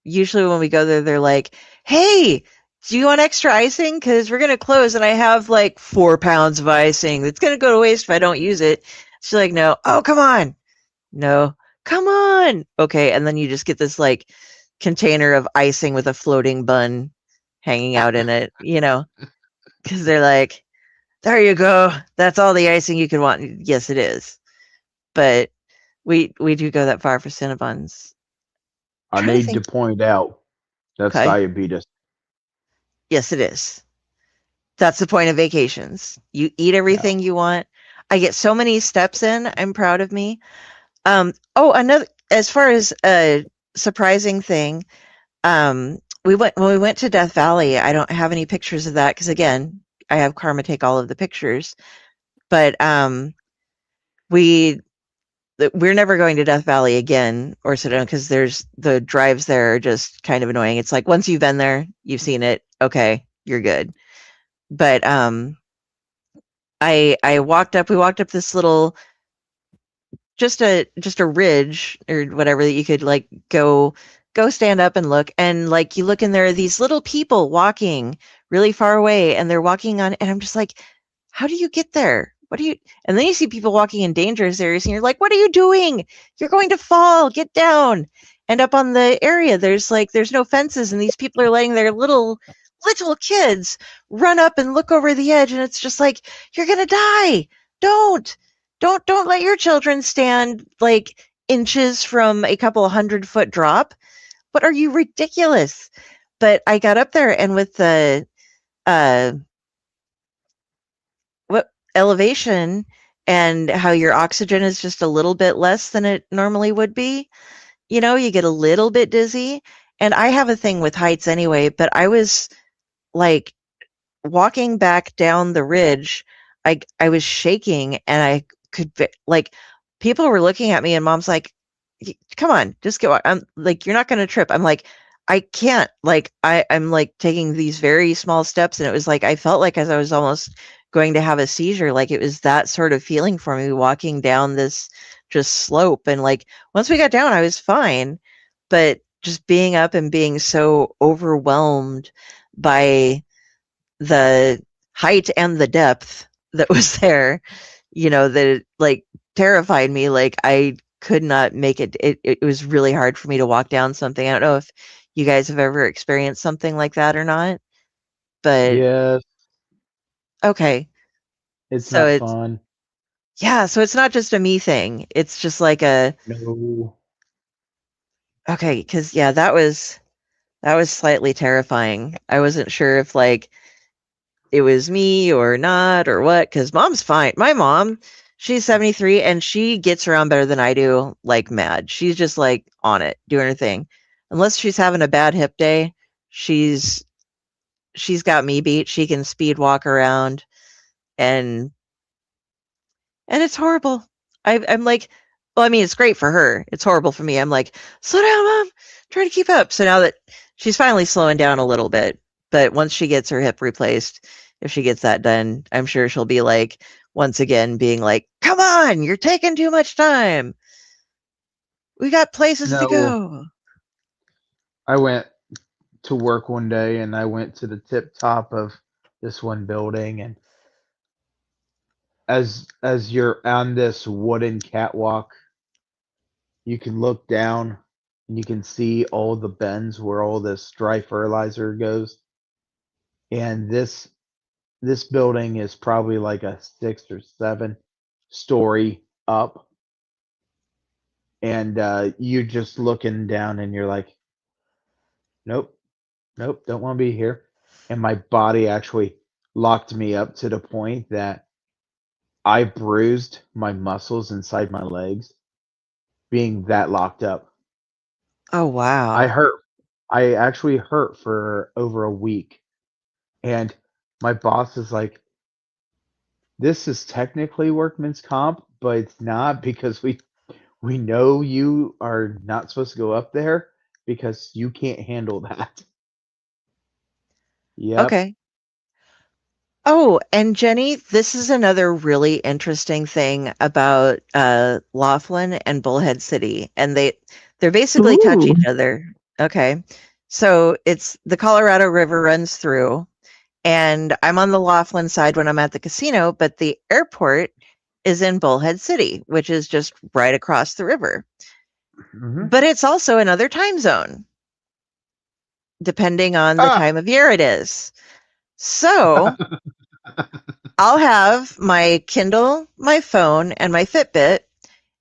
usually when we go there, they're like, "Hey, do you want extra icing? Because we're gonna close, and I have like 4 pounds of icing. It's gonna go to waste if I don't use it." She's like, "No, oh come on, no, come on, okay." And then you just get this like container of icing with a floating bun hanging out in it, because they're like, "There you go. That's all the icing you can want." Yes, it is, but we do go that far for Cinnabons. I Trying to need to think. point out that's Okay, diabetes. yes, it is. That's the point of vacations. You eat Yeah. everything you want. I get so many steps in. I'm proud of me. Another as far as a surprising thing, we went when we went to Death Valley. I don't have any pictures of that because again, I have Karma take all of the pictures. But we we're never going to Death Valley again or Sedona because there's the drives there are just kind of annoying. It's like once you've been there, you've seen it. Okay, you're good. But I walked up. We walked up this little just a ridge or whatever that you could like go stand up and look, and like you look and there are these little people walking really far away, and they're walking on, and I'm just like, how do you get there? What do you? And then you see people walking in dangerous areas, and you're like, what are you doing? You're going to fall. Get down. And up on the area, there's no fences, and these people are letting their little kids run up and look over the edge, and it's just like, you're gonna die. Don't don't let your children stand like inches from a couple 100-foot drop. What are you, ridiculous? But I got up there, and with the uh what elevation and how your oxygen is just a little bit less than it normally would be, you get a little bit dizzy. And I have a thing with heights anyway, but I was like walking back down the ridge, I was shaking, and I could like people were looking at me, and mom's like, come on, just get. I'm like, you're not going to trip. I'm like, I can't. Like, I'm like taking these very small steps, and it was like I felt like as I was almost going to have a seizure. Like it was that sort of feeling for me walking down this just slope, and like once we got down, I was fine, but just being up and being so overwhelmed by the height and the depth that was there, that it, like terrified me. Like I could not make it. It was really hard for me to walk down something. I don't know if you guys have ever experienced something like that or not, but Yes, okay. it's So not it's, fun. yeah, so it's not just a me thing. It's just like No. okay, because yeah, that was slightly terrifying. I wasn't sure if like it was me or not or what, because mom's fine. My mom, she's 73 and she gets around better than I do, like mad. She's just like on it, doing her thing. Unless she's having a bad hip day, she's she's got me beat. She can speed walk around, and it's horrible. I'm like, well, I mean, it's great for her. It's horrible for me. I'm like, slow down, mom. Try to keep up. So now that she's finally slowing down a little bit, but once she gets her hip replaced, if she gets that done, I'm sure she'll be like, once again, being like, come on, you're taking too much time. We got places to No. go. I went to work one day and I went to the tip top of this one building, and as you're on this wooden catwalk, you can look down and you can see all the bends where all this dry fertilizer goes. And this building is probably like a 6 or 7 story up, and you're just looking down and you're like, nope, nope, don't want to be here. And my body actually locked me up to the point that I bruised my muscles inside my legs being that locked up. Oh, I wow. hurt. I actually hurt for over a week. And my boss is like, this is technically workman's comp, but it's not because we know you are not supposed to go up there because you can't handle that. Yep. Okay. Oh, and Jenny, this is another really interesting thing about Laughlin and Bullhead City, and they're basically touch Ooh. each other. Okay, so it's the Colorado River runs through, and I'm on the Laughlin side when I'm at the casino, but the airport is in Bullhead City, which is just right across the river. Mhm. But it's also another time zone, depending on the Ah! time of year it is. So I'll have my Kindle, my phone, and my Fitbit,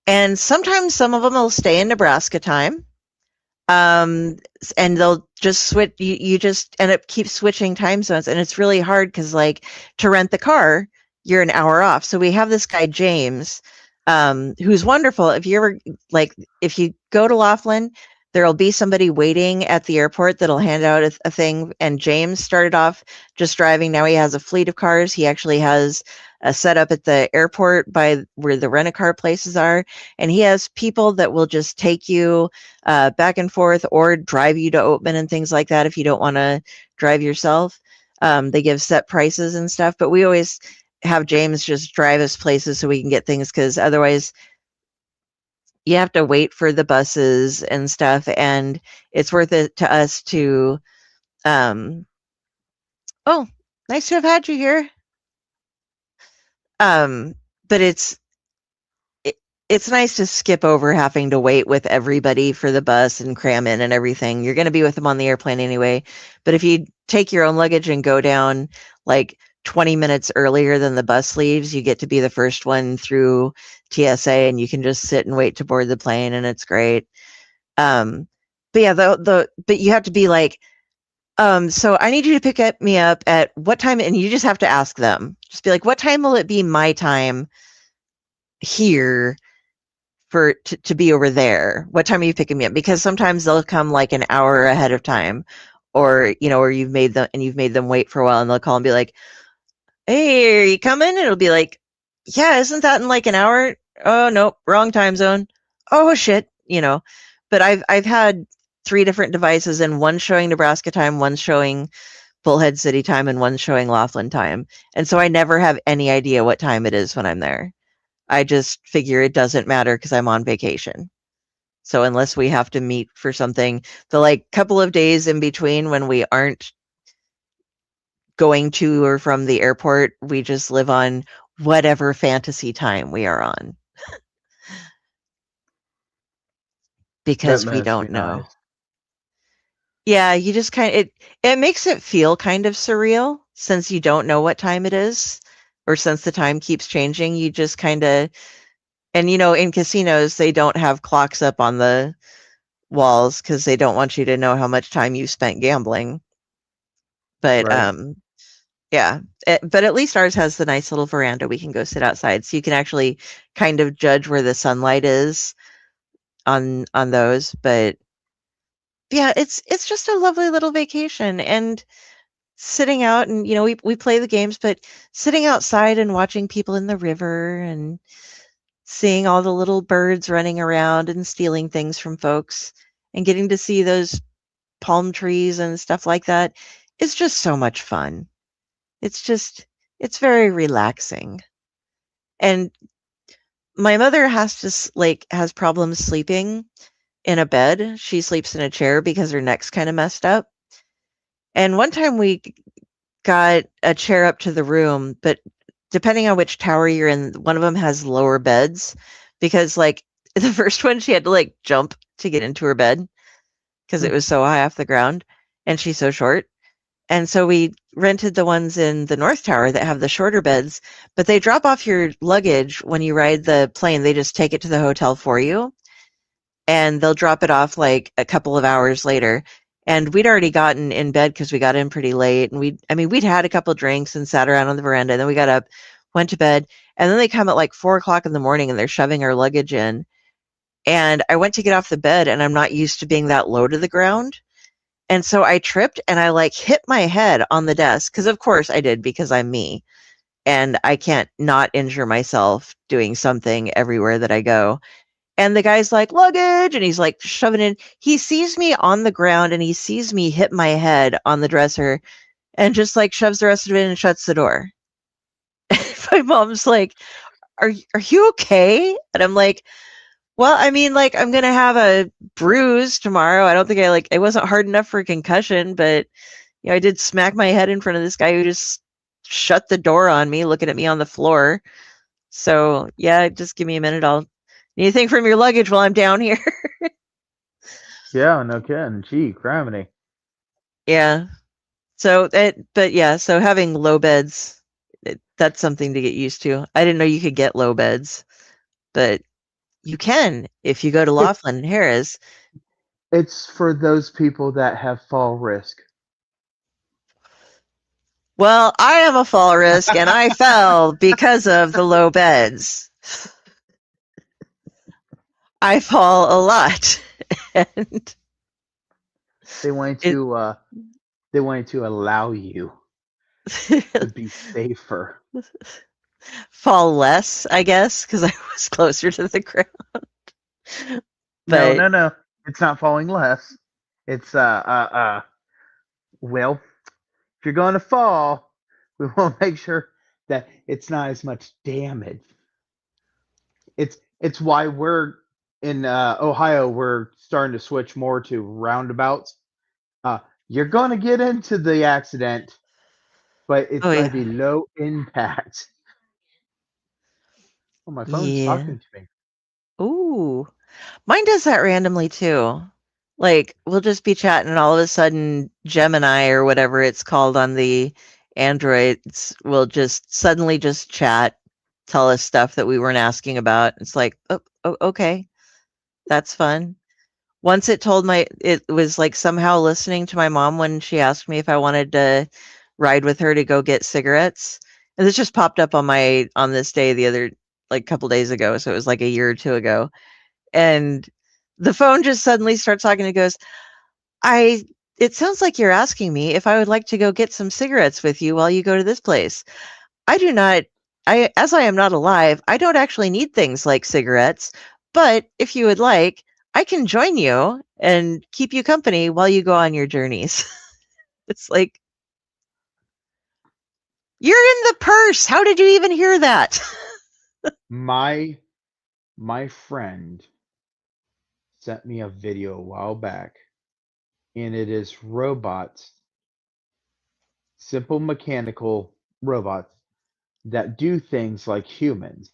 and sometimes some of them will stay in Nebraska time. And they'll just switch. You just end up keep switching time zones, and it's really hard because, like, to rent the car, you're an hour off. So we have this guy James, who's wonderful. If you ever if you go to Laughlin, there'll be somebody waiting at the airport that'll hand out a thing. And James started off just driving. Now he has a fleet of cars. He actually has a setup at the airport by where the rent-a-car places are, and he has people that will just take you back and forth or drive you to Oatman and things like that if you don't want to drive yourself. They give set prices and stuff, but we always have James just drive us places so we can get things, because otherwise you have to wait for the buses and stuff, and it's worth it to us to oh, nice to have had you here. But it's nice to skip over having to wait with everybody for the bus and cram in and everything. You're going to be with them on the airplane anyway. But if you take your own luggage and go down like 20 minutes earlier than the bus leaves, you get to be the first one through TSA, and you can just sit and wait to board the plane, and it's great. But yeah, but you have to be like, so I need you to me up at what time, and you just have to ask them. Just be like, what time will it be my time here to be over there? What time are you picking me up? Because sometimes they'll come like an hour ahead of time, or or you've made them wait for a while, and they'll call and be like, "Hey, are you coming?" And it'll be like, "Yeah, isn't that in like an hour?" "Oh, nope, wrong time zone." "Oh shit," But I've had 3 different devices, and one showing Nebraska time, one showing Bullhead City time, and one showing Laughlin time. And so I never have any idea what time it is when I'm there. I just figure it doesn't matter because I'm on vacation. So unless we have to meet for something, the like couple of days in between when we aren't going to or from the airport, we just live on whatever fantasy time we are on That because we must be don't know. nice. Yeah, you just it makes it feel kind of surreal since you don't know what time it is, or since the time keeps changing. You just kind of, and in casinos, they don't have clocks up on the walls because they don't want you to know how much time you spent gambling. But Right. yeah, but at least ours has the nice little veranda we can go sit outside, so you can actually kind of judge where the sunlight is on those. But yeah, it's just a lovely little vacation, and sitting out, and we play the games, but sitting outside and watching people in the river and seeing all the little birds running around and stealing things from folks and getting to see those palm trees and stuff like that is just so much fun. It's very relaxing. And my mother has problems sleeping in a bed. She sleeps in a chair because her neck's kind of messed up. And one time we got a chair up to the room, but depending on which tower you're in, one of them has lower beds, because like the first one she had to like jump to get into her bed because it was so high off the ground and she's so short. And so we rented the ones in the North Tower that have the shorter beds, but they drop off your luggage when you ride the plane. They just take it to the hotel for you, and they'll drop it off like a couple of hours later. And we'd already gotten in bed because we got in pretty late, and we'd had a couple drinks and sat around on the veranda, and then we got up, went to bed, and then they come at like 4 o'clock in the morning and they're shoving our luggage in. And I went to get off the bed, and I'm not used to being that low to the ground. And so I tripped and I like hit my head on the desk, because of course I did, because I'm me and I can't not injure myself doing something everywhere that I go. And the guy's like, luggage, and he's like shoving in. He sees me on the ground and he sees me hit my head on the dresser, and just like shoves the rest of it in and shuts the door. My mom's like, are you okay? And I'm like, well, I mean, like, I'm gonna have a bruise tomorrow. I don't think it wasn't hard enough for a concussion, but I did smack my head in front of this guy who just shut the door on me, looking at me on the floor. So yeah, just give me a minute. I'll anything from your luggage while I'm down here. Yeah, no kidding. Gee, criminy. Yeah. So so having low beds, that's something to get used to. I didn't know you could get low beds, but you can if you go to Laughlin and Harris. It's for those people that have fall risk. Well, I am a fall risk and I fell because of the low beds. I fall a lot. And They want to allow you to be safer. fall less, I guess, because I was closer to the ground. But No. It's not falling less. It's well, if you're going to fall, we want to make sure that it's not as much damage. It's why we're in Ohio. We're starting to switch more to roundabouts. You're going to get into the accident, but it's oh going yeah, to be low impact. Oh, my phone's yeah. talking to me. Ooh, mine does that randomly too. Like we'll just be chatting, and all of a sudden, Gemini or whatever it's called on the Androids will just suddenly just chat, tell us stuff that we weren't asking about. It's like, oh okay, that's fun. Once it was like somehow listening to my mom when she asked me if I wanted to ride with her to go get cigarettes. And this just popped up on this day the other like couple days ago, so it was like a year or two ago. And the phone just suddenly starts talking and goes, it sounds like you're asking me if I would like to go get some cigarettes with you while you go to this place. I do not as I am not alive, I don't actually need things like cigarettes, but if you would like, I can join you and keep you company while you go on your journeys. It's like, you're in the purse. How did you even hear that? My friend sent me a video a while back, and it is robots, simple mechanical robots that do things like humans.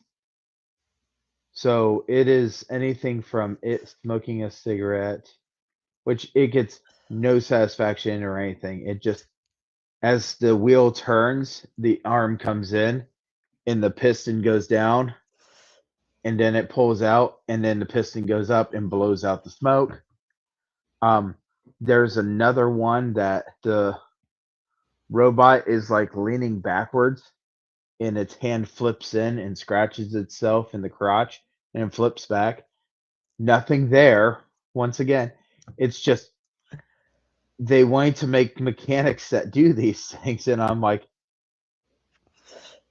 So it is anything from it smoking a cigarette, which it gets no satisfaction or anything. It just, as the wheel turns, the arm comes in and the piston goes down, and then it pulls out, and then the piston goes up and blows out the smoke. Um, there's another one that the robot is like leaning backwards and its hand flips in and scratches itself in the crotch and flips back. Nothing there. Once again, it's just they wanted to make mechanics that do these things, and I'm like,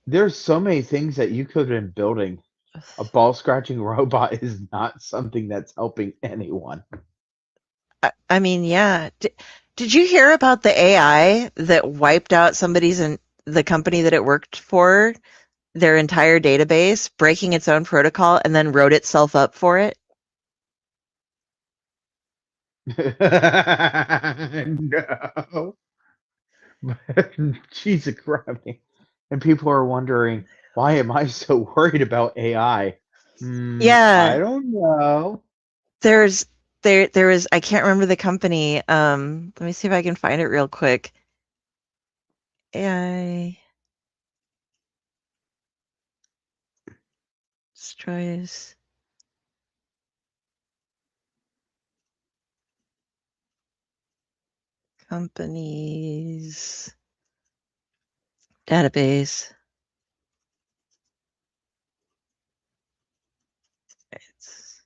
there's so many things that you could have been building. A ball scratching robot is not something that's helping anyone. I mean, yeah. Did you hear about the AI that wiped out the company that it worked for, their entire database, breaking its own protocol, and then wrote itself up for it? No. Jesus Christ. And people are wondering, why am I so worried about AI? I Yeah, don't know. there was I can't remember the company. Let me see if I can find it real quick. AI destroys companies database. It's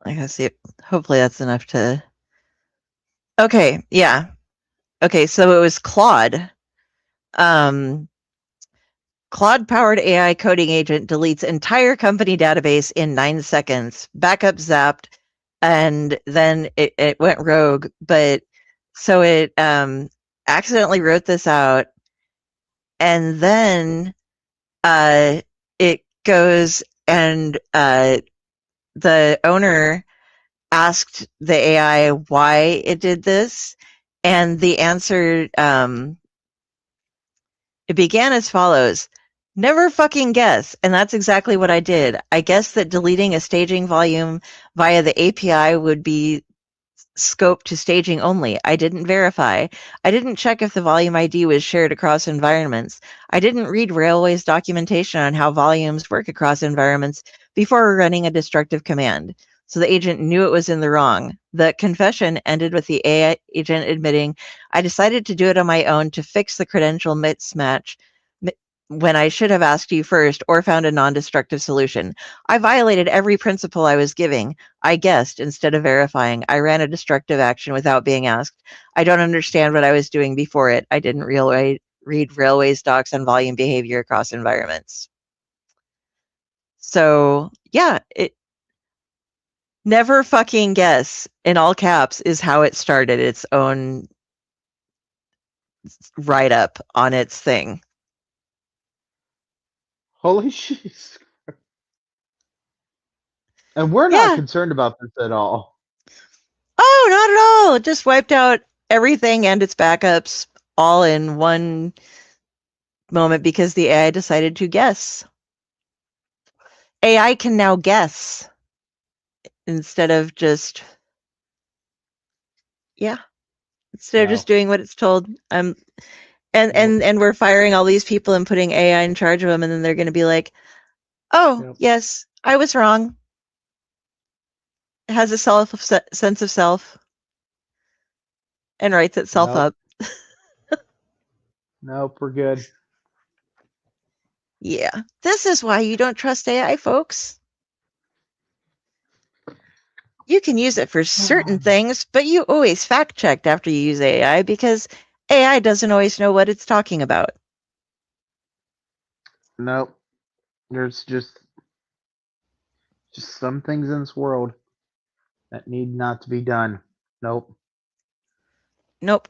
I gotta see it. Hopefully that's enough to. Okay, yeah. Okay, so it was Claude. Um, Claude-powered AI coding agent deletes entire company database in 9 seconds. Backup zapped, and then it went rogue. But so it accidentally wrote this out, and then it goes and the owner asked the AI why it did this, and the answer it began as follows. Never fucking guess. And that's exactly what I did. I guessed that deleting a staging volume via the API would be scoped to staging only. I didn't verify. I didn't check if the volume ID was shared across environments. I didn't read Railway's documentation on how volumes work across environments before running a destructive command. So the agent knew it was in the wrong. The confession ended with the AI agent admitting, I decided to do it on my own to fix the credential mismatch when I should have asked you first or found a non-destructive solution. I violated every principle I was giving. I guessed instead of verifying. I ran a destructive action without being asked. I don't understand what I was doing before it. I didn't read Railway's docs on volume behavior across environments. So, yeah, it never fucking guess in all caps is how it started its own write-up on its thing. Holy shit. And we're not concerned about this at all. Oh, not at all. It just wiped out everything and its backups all in one moment because the AI decided to guess. AI can now guess instead of just instead of just doing what it's told. And we're firing all these people and putting AI in charge of them, and then they're going to be like, "Oh, yes, I was wrong." It has a sense of self and writes itself up. Nope, we're good. Yeah, this is why you don't trust AI, folks. You can use it for certain things, but you always fact checked after you use AI because AI doesn't always know what it's talking about. Nope. There's just some things in this world that need not to be done. Nope. Nope.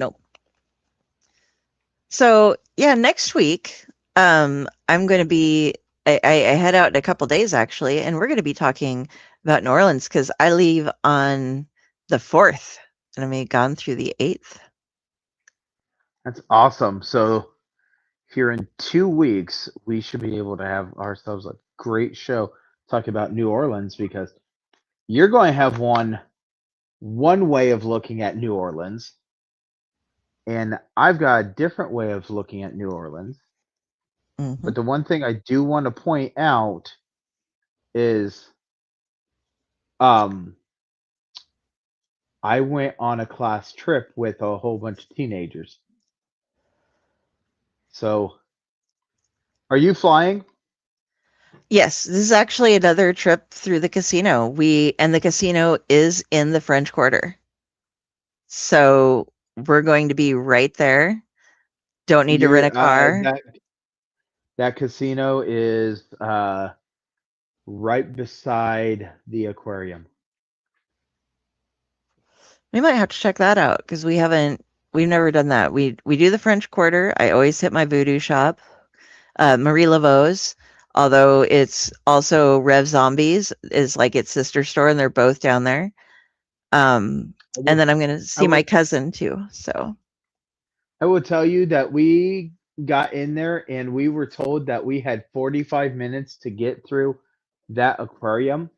So yeah, next week, I'm going to be. I head out in a couple days actually, and we're going to be talking about New Orleans because I leave on the 4th, and I'm gone through the 8th. That's awesome. So here in 2 weeks, we should be able to have ourselves a great show talking about New Orleans because you're going to have one way of looking at New Orleans, and I've got a different way of looking at New Orleans. Mm-hmm. But the one thing I do want to point out is I went on a class trip with a whole bunch of teenagers. So, are you flying? Yes, this is actually another trip through the casino. And the casino is in the French Quarter. So we're going to be right there. Don't need to rent a car. That casino is right beside the aquarium. We might have to check that out because we've never done that. We do the French Quarter. I always hit my voodoo shop, Marie Laveau's, although it's also Rev Zombies is like its sister store, and they're both down there. And then I'm going to see my cousin too. So I will tell you that we got in there and we were told that we had 45 minutes to get through that aquarium.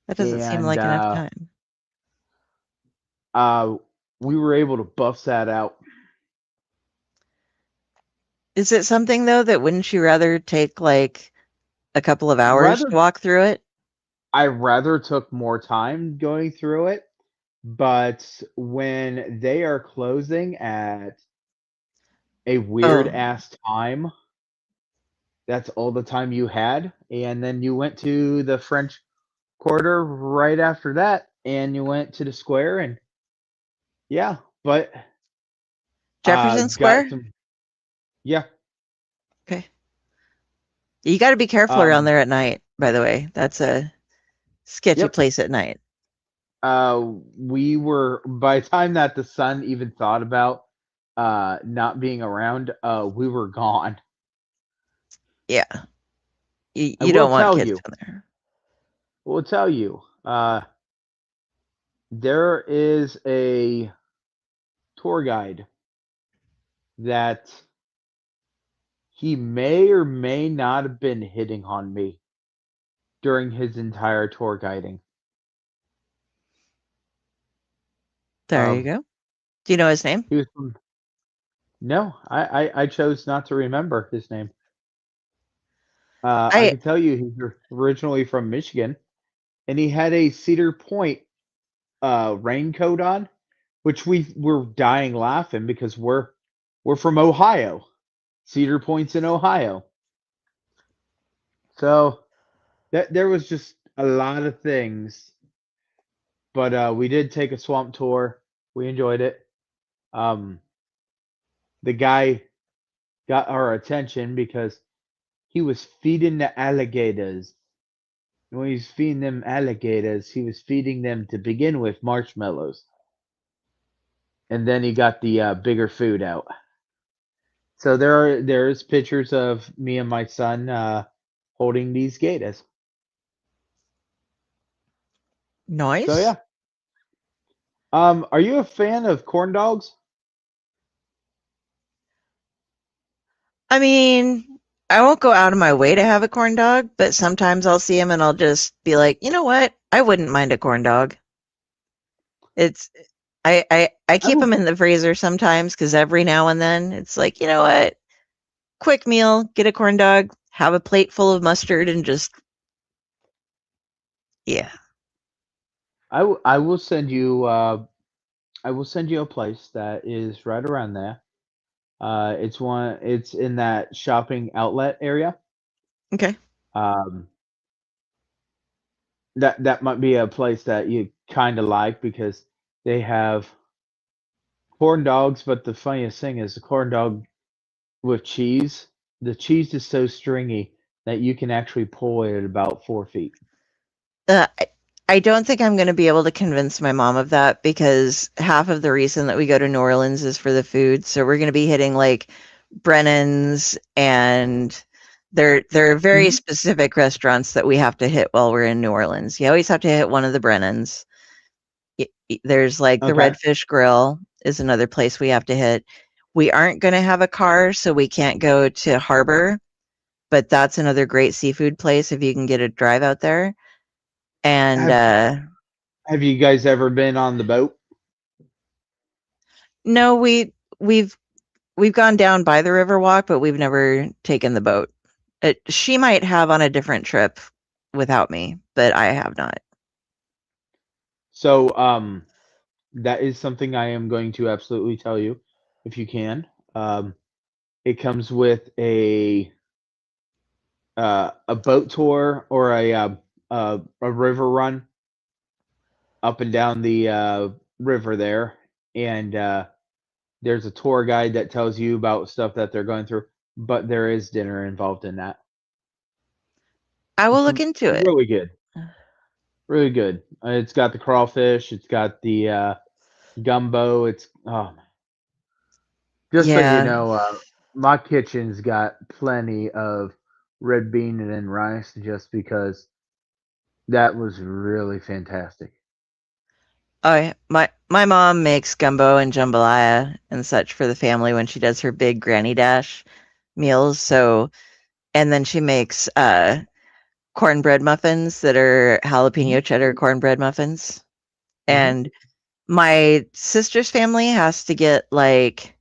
That doesn't seem like enough time. We were able to buff that out. Is it something though that wouldn't you rather take like a couple of hours to walk through it? I rather took more time going through it, but when they are closing at a weird ass time, that's all the time you had, and then you went to the French Quarter right after that, and you went to the square, and but Jefferson Square. Yeah. Okay. You got to be careful around Um, there at night, by the way. That's a sketchy Yep. place at night. We were, by the time that the sun even thought about not being around, we were gone. Yeah. I You will don't want tell kids you. down there. We'll tell you. There is a tour guide that he may or may not have been hitting on me during his entire tour guiding. There you Um, go. Do you know his name? he was from, no, I chose not to remember his name. I I can tell you he's originally from Michigan, and he had a Cedar Point raincoat on, which we were dying laughing because we're from Ohio. Cedar Point's in Ohio. So that there was just a lot of things, but we did take a swamp tour. We enjoyed it. Um, the guy got our attention because he was feeding the alligators. And when he was feeding them alligators, he was feeding them to begin with marshmallows, and then he got the bigger food out. So there's pictures of me and my son holding these gators. So Nice. yeah. Are you a fan of corn dogs? I mean, I won't go out of my way to have a corn dog, but sometimes I'll see him and I'll just be like, you know what? I wouldn't mind a corn dog. It's I I keep will. them in the freezer sometimes because every now and then it's like, you know what? Quick meal, get a corn dog, have a plate full of mustard, and just yeah. I will send you. I will send you a place that is right around there. It's one. It's in that shopping outlet area. Okay. Um, that might be a place that you kind of like because they have corn dogs. But the funniest thing is the corn dog with cheese. The cheese is so stringy that you can actually pull it at about 4 feet. Uh, I, I don't think I'm going to be able to convince my mom of that because half of the reason that we go to New Orleans is for the food. So we're going to be hitting like Brennan's, and there are very Mhm. specific restaurants that we have to hit while we're in New Orleans. You always have to hit one of the Brennan's. There's like the Okay. Redfish Grill is another place we have to hit. We aren't going to have a car, so we can't go to Harbor, but that's another great seafood place if you can get a drive out there. And Have Have you guys ever been on the boat? no, we've we've gone down by the Riverwalk, but we've never taken the boat. She might have on a different trip without me, but I have not. So, that is something I am going to absolutely tell you if you can. It comes with a boat tour or a river run up and down the river there, and there's a tour guide that tells you about stuff that they're going through. But there is dinner involved in that. I will It's look into it. really good, really good. It's got the crawfish, it's got the gumbo. It's just so you Yeah. know, my kitchen's got plenty of red bean and rice just because that was really fantastic. Oh, yeah. My mom makes gumbo and jambalaya and such for the family when she does her big granny dash meals. So, and then she makes cornbread muffins that are jalapeno cheddar cornbread muffins. Hmm. And my sister's family has to get like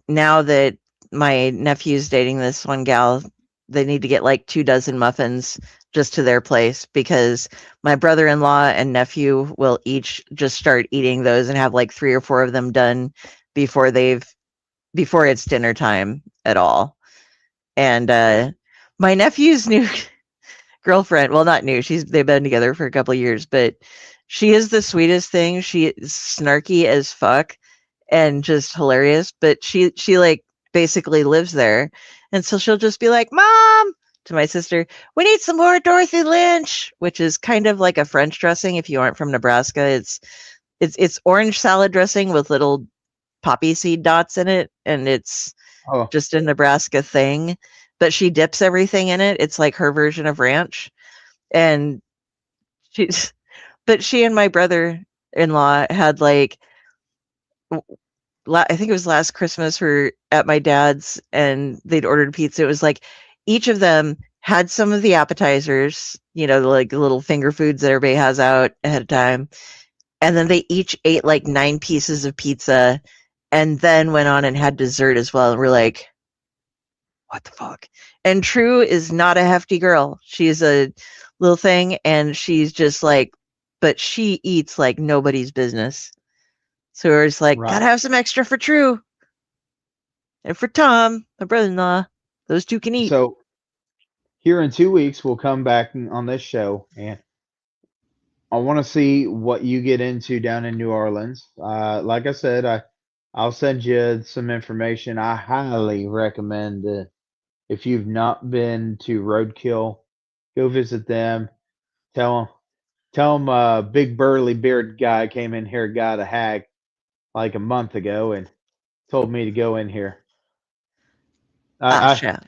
now that my nephew's dating this one gal, they need to get like 2 dozen muffins just to their place because my brother-in-law and nephew will each just start eating those and have like 3 or 4 of them done before before it's dinner time at all. And my nephew's new girlfriend, well, not new, they've been together for a couple of years, but she is the sweetest thing. She is snarky as fuck and just hilarious, but she like basically lives there. And so she'll just be like, Mom, to my sister, we need some more Dorothy Lynch, which is kind of like a French dressing. If you aren't from Nebraska, it's orange salad dressing with little poppy seed dots in it. And it's Oh, just a Nebraska thing, but she dips everything in it. It's like her version of ranch. And she's, but she and my brother-in-law had like, I think it was last Christmas or at my dad's, and they'd ordered pizza. It was like each of them had some of the appetizers, like little finger foods that everybody has out ahead of time. And then they each ate like 9 pieces of pizza and then went on and had dessert as well. And we're like, what the fuck? And True is not a hefty girl. She's a little thing, and she's just like, but she eats like nobody's business. So we're just like, right. gotta have some extra for True. And for Tom, my brother-in-law. Those two can eat. So here in 2 weeks, we'll come back on this show, and I want to see what you get into down in New Orleans. Like I said, I'll send you some information. I highly recommend if you've not been to Roadkill, go visit them. Tell them big burly beard guy came in here, got a hag like a month ago, and told me to go in here. I Shit.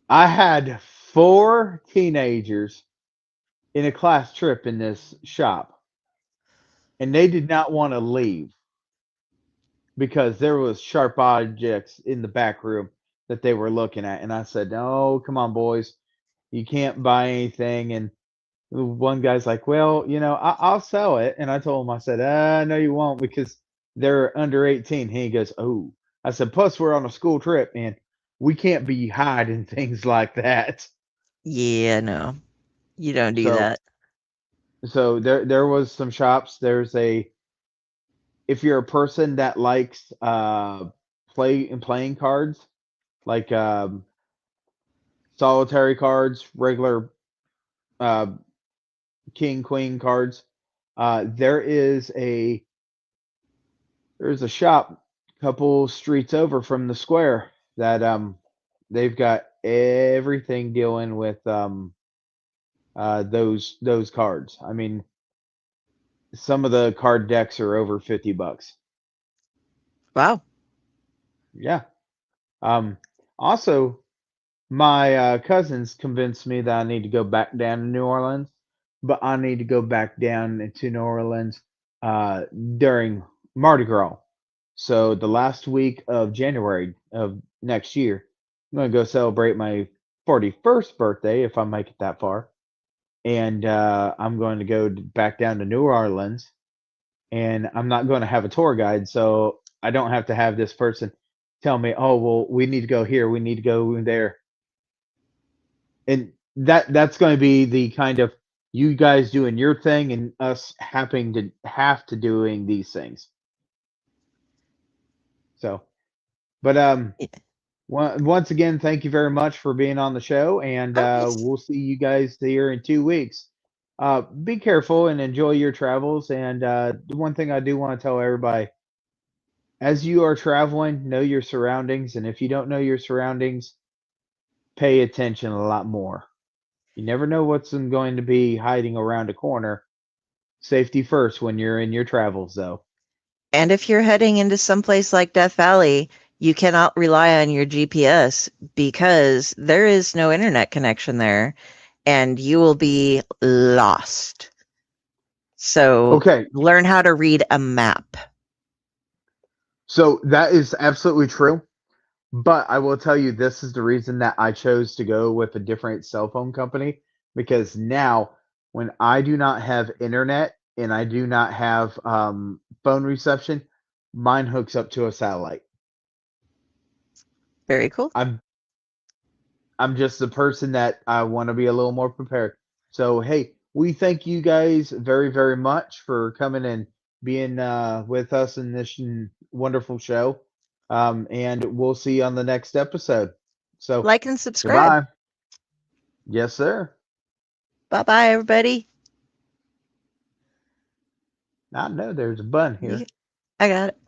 I had 4 teenagers in a class trip in this shop, and they did not want to leave because there was sharp objects in the back room that they were looking at. And I said, "No, come on, boys, you can't buy anything." And one guy's like, "Well, I'll sell it." And I told him, I said, "No, you won't because they're under 18." He goes, "Oh." I said, "Plus, we're on a school trip, and we can't be hiding things like that." Yeah, no. You don't do So, that. so there was some shops. If you're a person that likes playing cards, like solitary cards, regular uh, king queen cards, there is there's a shop a couple streets over from the square that they've got everything dealing with those cards. I mean, some of the card decks are over $50. Wow. Yeah. Um, Also, my cousins convinced me that I need to go back down to New Orleans, but I need to go back down to New Orleans during Mardi Gras. So the last week of January of next year, I'm going to go celebrate my 41st birthday if I make it that far. And I'm going to go back down to New Orleans, and I'm not going to have a tour guide, so I don't have to have this person tell me, "Oh, well, we need to go here, we need to go there." And that's going to be the kind of you guys doing your thing and us having to have to doing these things. So, but Yeah. once again, thank you very much for being on the show, and Oh, yes. we'll see you guys here in 2 weeks. Be careful and enjoy your travels. And the one thing I do want to tell everybody, as you are traveling, know your surroundings, and if you don't know your surroundings, pay attention a lot more. You never know what's going to be hiding around a corner. Safety first when you're in your travels, though. And if you're heading into someplace like Death Valley, you cannot rely on your GPS because there is no internet connection there and you will be lost. So Okay, learn how to read a map. so that is absolutely true. But I will tell you, this is the reason that I chose to go with a different cell phone company because now, when I do not have internet and I do not have phone reception, mine hooks up to a satellite. Very cool. I'm just the person that I want to be a little more prepared. So hey, we thank you guys very very much for coming and being with us in this wonderful show. And we'll see you on the next episode. So Like and subscribe. goodbye. Yes, sir. Bye-bye, everybody. I know there's a bun here. I got it.